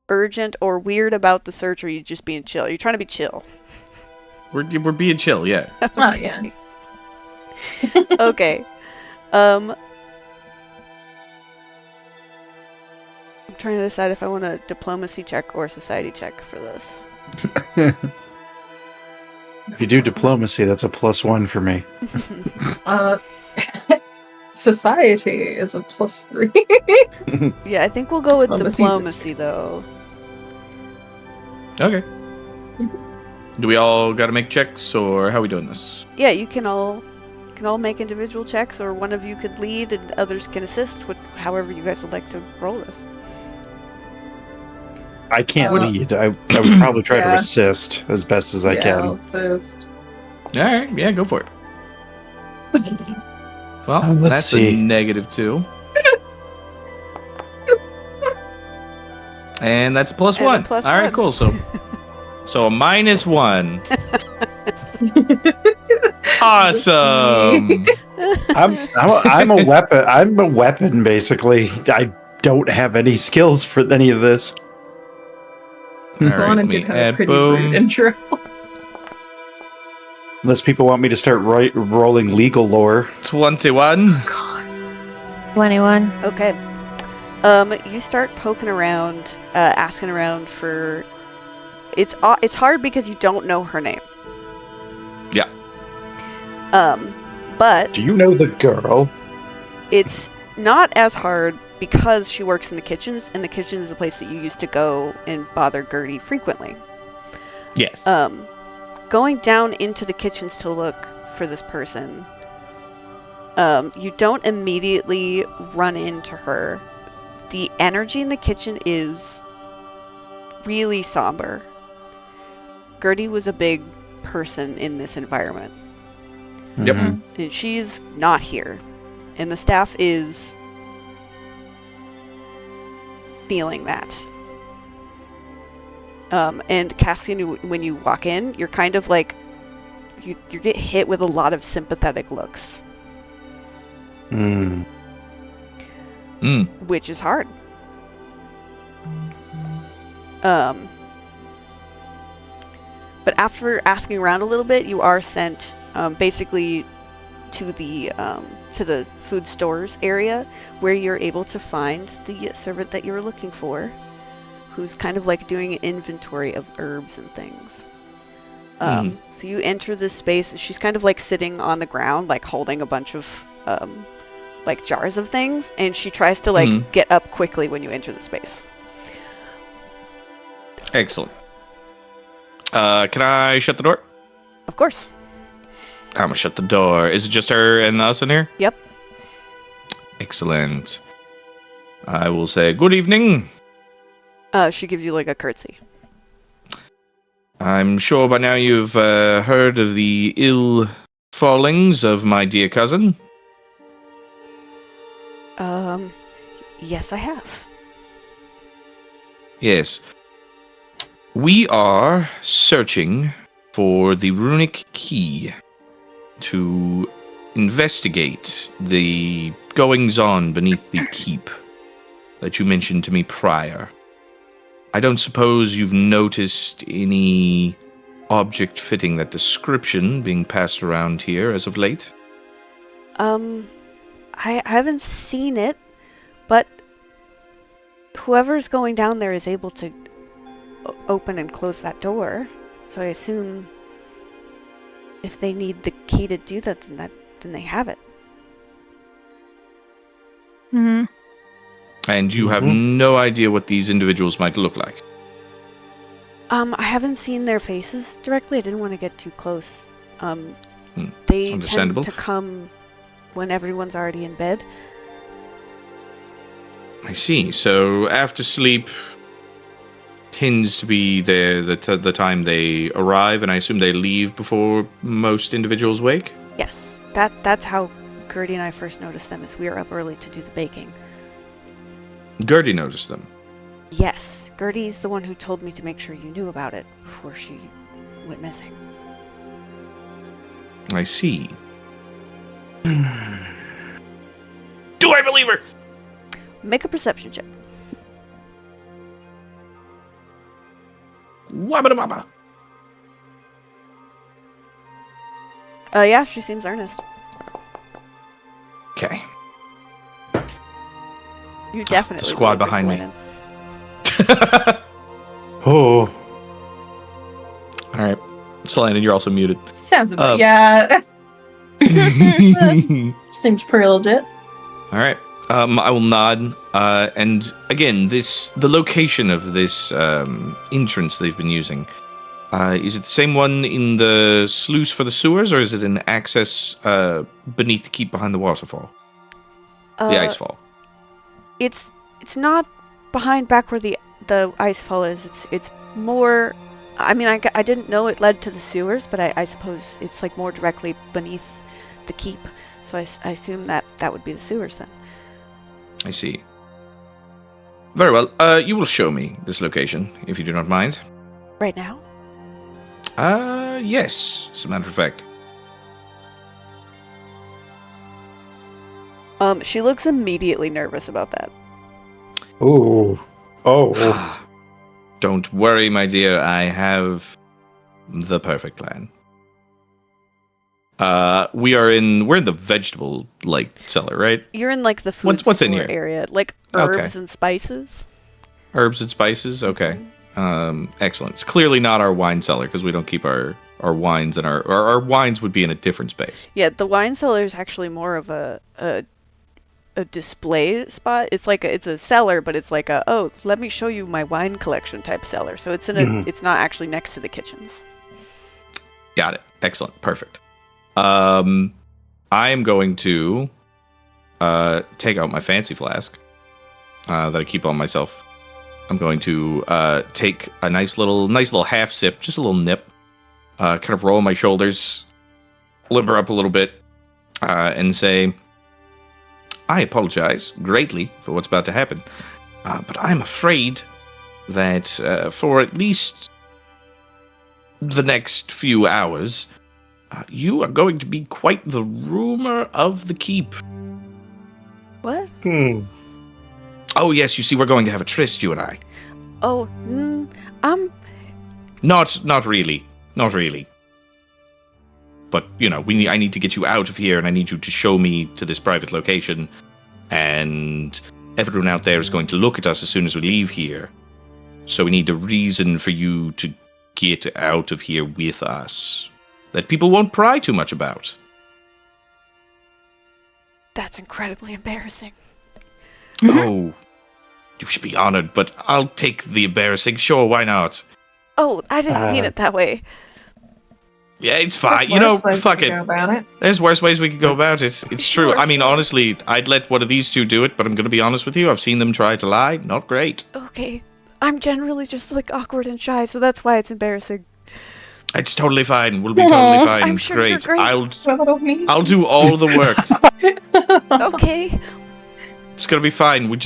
urgent or weird about the search, or are you just being chill? Are you trying to be chill? We're being chill, yeah. Oh, yeah. Okay. I'm trying to decide if I want a diplomacy check or a society check for this. If you do diplomacy, that's a +1 for me. Society is a +3. Yeah, I think we'll go with Diplomacy's diplomacy though. Okay. Do we all got to make checks, or how are we doing this? Yeah, you can all make individual checks, or one of you could lead and others can assist with however you guys would like to roll this. I can't lead. I would probably try to Yeah. assist as best as I I'll can. assist. All right, yeah, go for it. Well, let's that's see. a -2. And that's a +1. And a +1. All right, cool. So a -1. Awesome. I'm a weapon. I'm a weapon, basically. I don't have any skills for any of this. Solana let me did have a add pretty boom. rude intro. Unless people want me to start rolling legal lore. 21. 21. Okay. You start poking around, asking around for. It's hard because you don't know her name. Yeah. But Do you know the girl? it's not as hard because she works in the kitchens, and the kitchen is a place that you used to go and bother Gertie frequently. Yes. Going down into the kitchens to look for this person, you don't immediately run into her. The energy in the kitchen is really somber. Gertie was a big person in this environment. Yep. Mhm. And she's not here. And the staff is feeling that. And Caspian, when you walk in, you're kind of like, you get hit with a lot of sympathetic looks, Mm. which is hard. But after asking around a little bit, you are sent basically to the food stores area, where you're able to find the servant that you were looking for, who's kind of like doing an inventory of herbs and things. So you enter this space. She's kind of like sitting on the ground, like holding a bunch of like jars of things, and she tries to like get up quickly when you enter the space. Excellent. Can I shut the door? Of course. I'm gonna shut the door. Is it just her and us in here? Yep. Excellent. I will say good evening. She gives you like a curtsy. I'm sure by now you've heard of the ill fallings of my dear cousin. Yes, I have. Yes. We are searching for the runic key to investigate the goings-on beneath the keep that you mentioned to me prior. I don't suppose you've noticed any object fitting that description being passed around here as of late? I haven't seen it, but whoever's going down there is able to open and close that door. So I assume if they need the key to do that, then they have it. Mm-hmm. And you have no idea what these individuals might look like? I haven't seen their faces directly. I didn't want to get too close. They Understandable. tend to come when everyone's already in bed. I see. So after sleep tends to be the time they arrive, and I assume they leave before most individuals wake? Yes, that's how Gertie and I first noticed them, is we were up early to do the baking. Gertie noticed them. Yes, Gertie's the one who told me to make sure you knew about it before she went missing. I see. Do I believe her? Make a perception check. Wabba-da-baba. Yeah, she seems earnest. Okay. You definitely. The squad believe behind her, me. Selena. Oh. All right. Selena, you're also muted. Sounds about yeah. Seems pretty legit. All right. I will nod. And again, the location of this entrance they've been using, is it the same one in the sluice for the sewers, or is it an access beneath the keep behind the waterfall? The icefall. It's not behind back where the icefall is. It's more. I mean, I didn't know it led to the sewers, but I suppose it's like more directly beneath the keep. So I assume that would be the sewers then. I see. Very well. You will show me this location, if you do not mind. Right now? Yes, as a matter of fact. She looks immediately nervous about that. Ooh. Oh. Don't worry, my dear. I have the perfect plan. We're in the vegetable cellar, right? You're in like the food What's in store here? area, like herbs and spices. Herbs and spices. Okay. Excellent. It's clearly not our wine cellar because we don't keep our wines, and our wines would be in a different space. Yeah, the wine cellar is actually more of a display spot. It's like it's a cellar, but it's like let me show you my wine collection type cellar. So it's it's not actually next to the kitchens. Got it. Excellent. Perfect. I am going to take out my fancy flask that I keep on myself. I'm going to take a nice little half sip, just a little nip, kind of roll my shoulders, limber up a little bit, and say, I apologize greatly for what's about to happen, but I'm afraid that for at least the next few hours, you are going to be quite the rumor of the keep. What? Oh, yes, you see, we're going to have a tryst, you and I. Oh, Not really. Not really. But, I need to get you out of here, and I need you to show me to this private location, and everyone out there is going to look at us as soon as we leave here. So we need a reason for you to get out of here with us that people won't pry too much about. That's incredibly embarrassing. Oh, you should be honored, but I'll take the embarrassing. Sure, why not? Oh, I didn't mean it that way. Yeah, it's There's fine. You know, worse ways fuck we could it. go about it. There's worse ways we could go about it. It's true. Sure, I mean, sure. honestly, I'd let one of these two do it, but I'm going to be honest with you. I've seen them try to lie. Not great. Okay. I'm generally just like awkward and shy, so that's why it's embarrassing. It's totally fine. We'll be totally fine. I'm It's sure you're great. I'll do all the work. Okay. It's going to be fine. We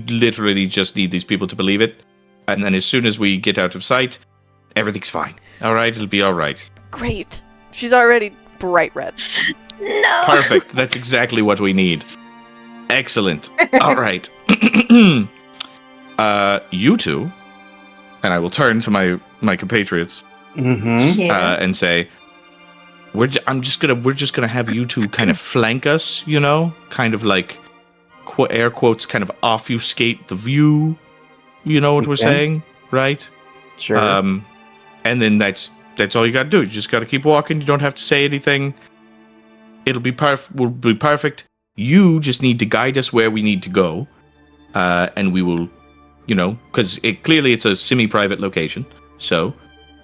literally just need these people to believe it. And then as soon as we get out of sight, everything's fine. All right? It'll be all right. Great. She's already bright red. Perfect. That's exactly what we need. Excellent. All right. You two, and I will turn to my compatriots Yes. and say, we're just gonna have you two kind of flank us, you know, kind of like air quotes, kind of obfuscate the view. You know what we're saying, right? Sure. And then that's all you gotta do. You just gotta keep walking. You don't have to say anything. It'll be We'll be perfect. You just need to guide us where we need to go, and we will, you know, because clearly it's a semi-private location. So,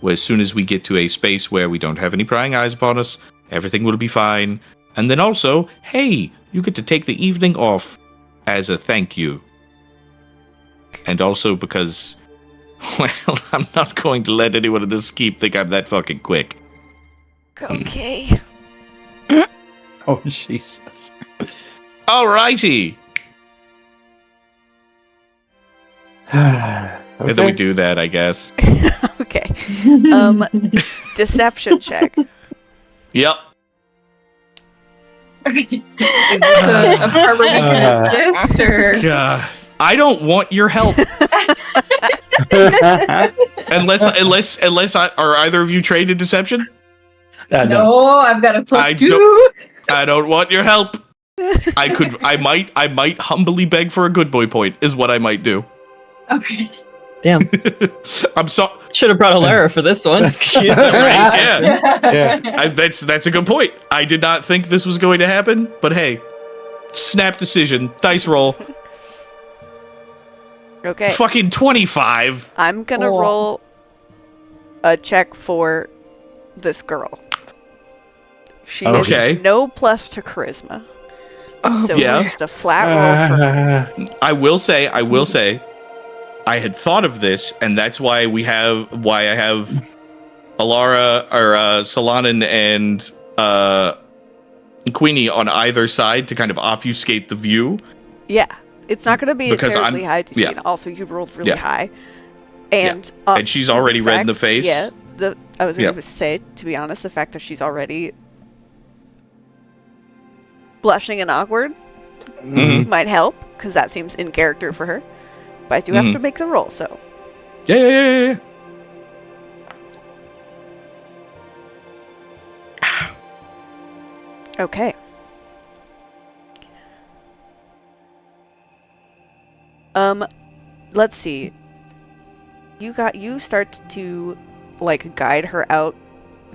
as soon as we get to a space where we don't have any prying eyes upon us, everything will be fine. And then also, hey, you get to take the evening off as a thank you. And also because, well, I'm not going to let anyone in this keep think I'm that fucking quick. Okay. Oh, Jesus. Alrighty. And then we do that, I guess. Okay. Deception check. Yep. Okay. Is this a part where we can assist, or? I don't want your help. unless are either of you trained in deception? No, I've got a I +2. I don't want your help. I might humbly beg for a good boy point is what I might do. Okay. Damn. I'm sorry. Should have brought Alara for this one. She's Yeah. That's a good point. I did not think this was going to happen, but hey, snap decision, dice roll. Okay. Fucking 25. I'm gonna Cool. roll a check for this girl. She Okay. has no plus to charisma. So yeah. it's just a flat roll for her. I will say, I had thought of this, and that's why I have Alara or Solanin and Queenie on either side to kind of obfuscate the view. Yeah. It's not gonna be Because a terribly I'm- high DC, yeah. and also you rolled really Yeah. high. And And she's already red in the face. Yeah. I was Yeah. gonna say, to be honest, the fact that she's already blushing and awkward Mhm. might help, because that seems in character for her. But I do have Mhm. to make the roll, so. Yeah. Okay. Let's see. You start to like guide her out.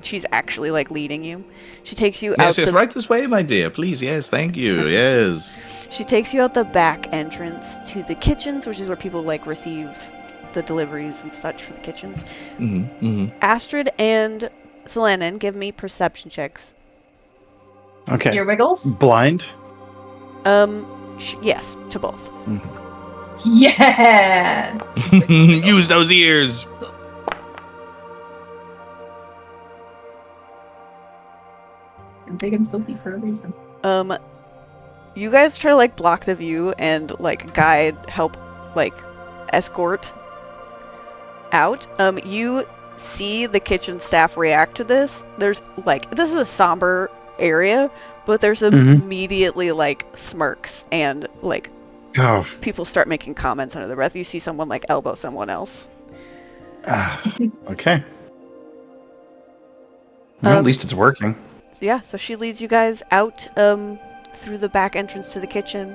She's actually like leading you. She takes you out Yes, right this way, my dear. Please, yes, thank you. Yes. She takes you out the back entrance to the kitchens, which is where people like receive the deliveries and such for the kitchens. Astrid and Solanin, give me perception checks. Okay. Your wiggles? Blind? Yes, to both. Yeah. Use those ears. I'm big and filthy for a reason. You guys try to like block the view and like guide, help, like escort out. You see the kitchen staff react to this. There's like, this is a somber area, but there's immediately like smirks and like Oh. people start making comments under their breath. You see someone like elbow someone else. Okay. Well, at least it's working. Yeah, so she leads you guys out through the back entrance to the kitchen.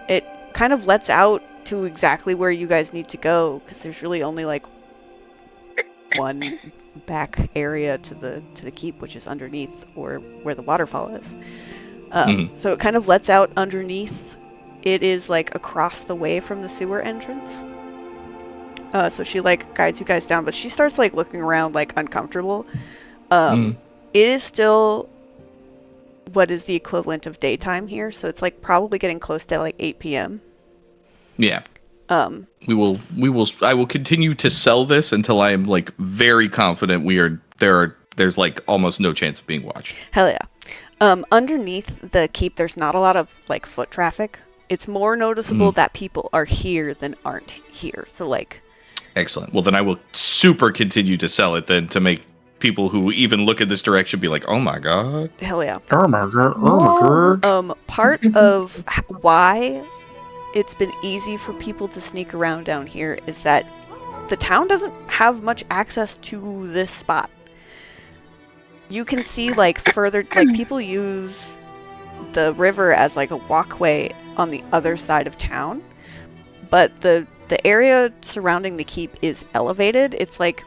It kind of lets out to exactly where you guys need to go, because there's really only like one back area to the keep, which is underneath or where the waterfall is. So it kind of lets out underneath. It is like across the way from the sewer entrance. So she like guides you guys down, but she starts like looking around like uncomfortable. It is still what is the equivalent of daytime here, so it's like probably getting close to like 8 p.m. Yeah. I will continue to sell this until I am like very confident there's like almost no chance of being watched. Hell yeah. Underneath the keep, there's not a lot of like foot traffic. It's more noticeable that people are here than aren't here. So like, excellent. Well, then I will super continue to sell it then to make people who even look in this direction be like, oh my god. Hell yeah. Oh my god. Oh my god. Part of why it's been easy for people to sneak around down here is that the town doesn't have much access to this spot. You can see like further, like people use the river as like a walkway on the other side of town, but the area surrounding the keep is elevated. It's like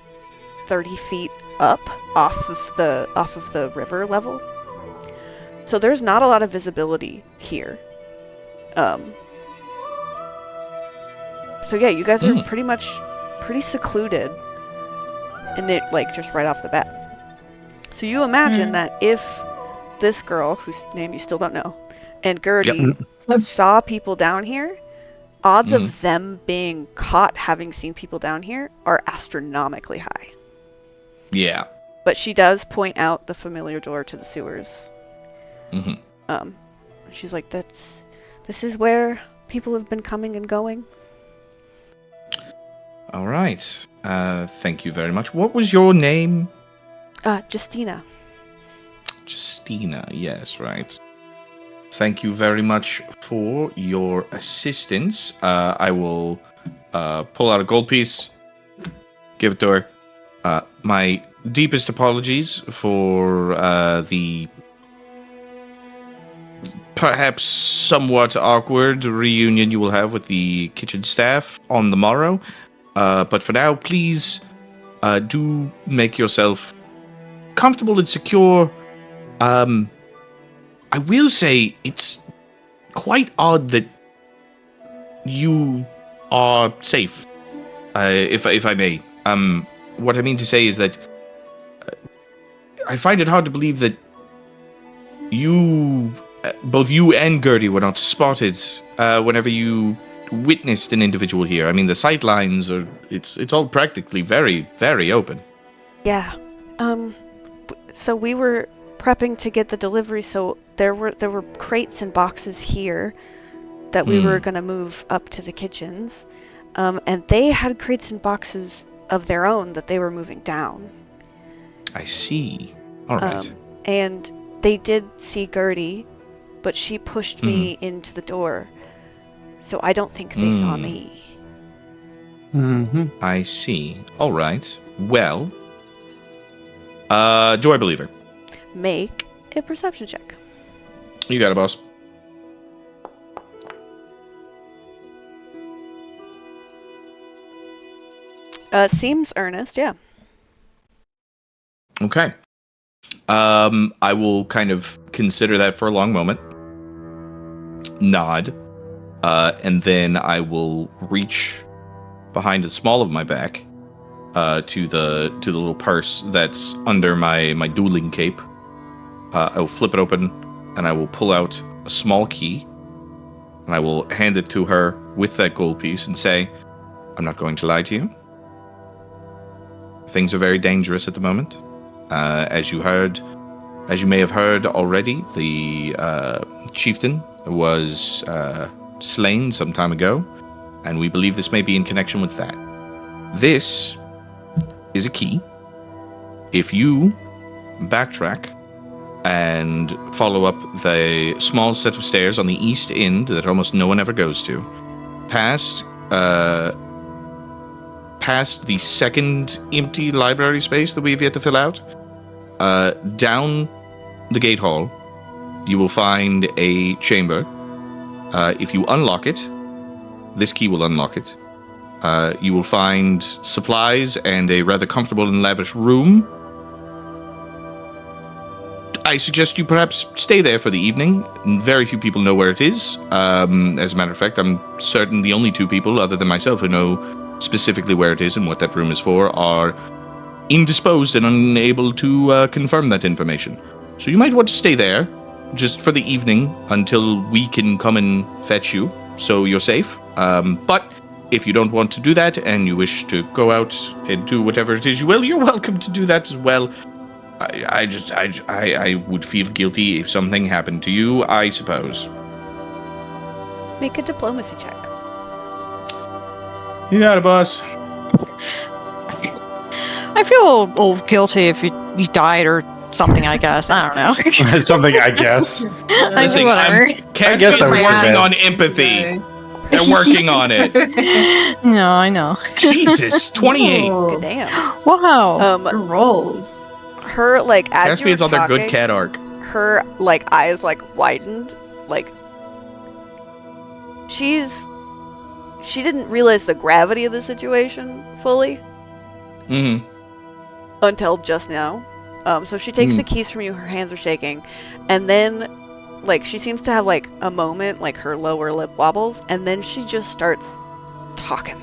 30 feet up off of the river level, so there's not a lot of visibility here. So yeah, you guys are pretty secluded, and it like just right off the bat. So you imagine that if this girl, whose name you still don't know, and Gertie saw people down here, odds of them being caught having seen people down here are astronomically high. Yeah. But she does point out the familiar door to the sewers. She's like, this is where people have been coming and going. All right. Thank you very much. What was your name? Justina. Justina, yes, right. Thank you very much for your assistance. I will pull out a gold piece, give it to her. My deepest apologies for the perhaps somewhat awkward reunion you will have with the kitchen staff on the morrow. But for now, please do make yourself comfortable and secure. I will say it's quite odd that you are safe, if I may. What I mean to say is that I find it hard to believe that both you and Gertie were not spotted whenever you witnessed an individual here. I mean, the sight lines are, it's all practically very, very open. Yeah. So we were prepping to get the delivery, so there were crates and boxes here that we were going to move up to the kitchens. And they had crates and boxes of their own that they were moving down. I see. All right. And they did see Gertie, but she pushed me into the door. So I don't think they saw me. I see. All right. Well, do I believe her? Make a perception check. You got it, boss. Seems earnest, yeah. Okay. I will kind of consider that for a long moment. Nod. And then I will reach behind the small of my back to the little purse that's under my dueling cape. I will flip it open, and I will pull out a small key, and I will hand it to her with that gold piece and say, I'm not going to lie to you. Things are very dangerous at the moment. As you may have heard already, the chieftain was slain some time ago, and we believe this may be in connection with that. This is a key. If you backtrack and follow up the small set of stairs on the east end that almost no one ever goes to, past the second empty library space that we've yet to fill out, down the gate hall, you will find a chamber. If you unlock it, this key will unlock it. You will find supplies and a rather comfortable and lavish room. I suggest you perhaps stay there for the evening. Very few people know where it is. As a matter of fact, I'm certain the only 2 people, other than myself, who know specifically where it is and what that room is for, are indisposed and unable to confirm that information. So you might want to stay there, just for the evening, until we can come and fetch you, so you're safe. But if you don't want to do that, and you wish to go out and do whatever it is you will, you're welcome to do that as well. I would feel guilty if something happened to you, I suppose. Make a diplomacy check. You got it, boss. I feel a little guilty if you died or something, I guess. I don't know. Something, I guess. I think whatever. I guess I would working have on empathy. They're working on it. No, I know. Jesus, 28. Good damn. Wow. Rolls. Her, like, as you were Caspian's on their good talking, cat arc. her, like, eyes, like, widened. Like, she didn't realize the gravity of the situation fully Mm-hmm. until just now. So she takes the keys from you, her hands are shaking, and then, like, she seems to have, like, a moment, like, her lower lip wobbles, and then she just starts talking.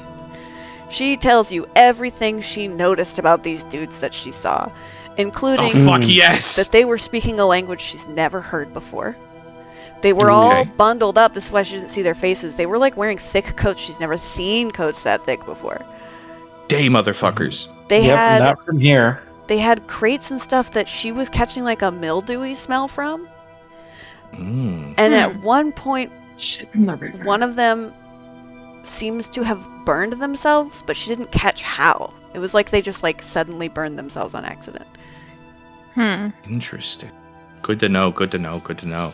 She tells you everything she noticed about these dudes that she saw, including Oh, fuck yes! that they were speaking a language she's never heard before. They were all bundled up, this is why she didn't see their faces. They were, like, wearing thick coats. She's never seen coats that thick before. Day motherfuckers. They had not from here. They had crates and stuff that she was catching, like, a mildewy smell from. And at one point, Shit from the river. one of them seems to have burned themselves, but she didn't catch how. It was like they just, like, suddenly burned themselves on accident. Interesting. Good to know, good to know, good to know.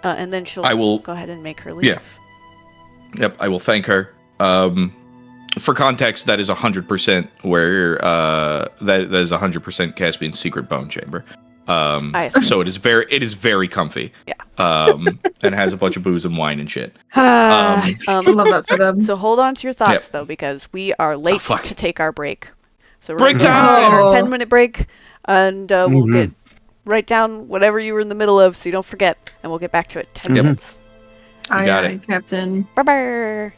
And then she'll I will go ahead and make her leave. Yeah. Yep, I will thank her. For context, that is 100% where that is 100% Caspian's secret bone chamber. So it is very comfy. Yeah. And has a bunch of booze and wine and shit. I love that for them. So hold on to your thoughts, Yep. though, because we are late fuck. to take our break. So we're Break going to time! our 10-minute break, and we'll get write down whatever you were in the middle of, so you don't forget, and we'll get back to it 10 Yep. minutes. You got it. Captain. Bye-bye.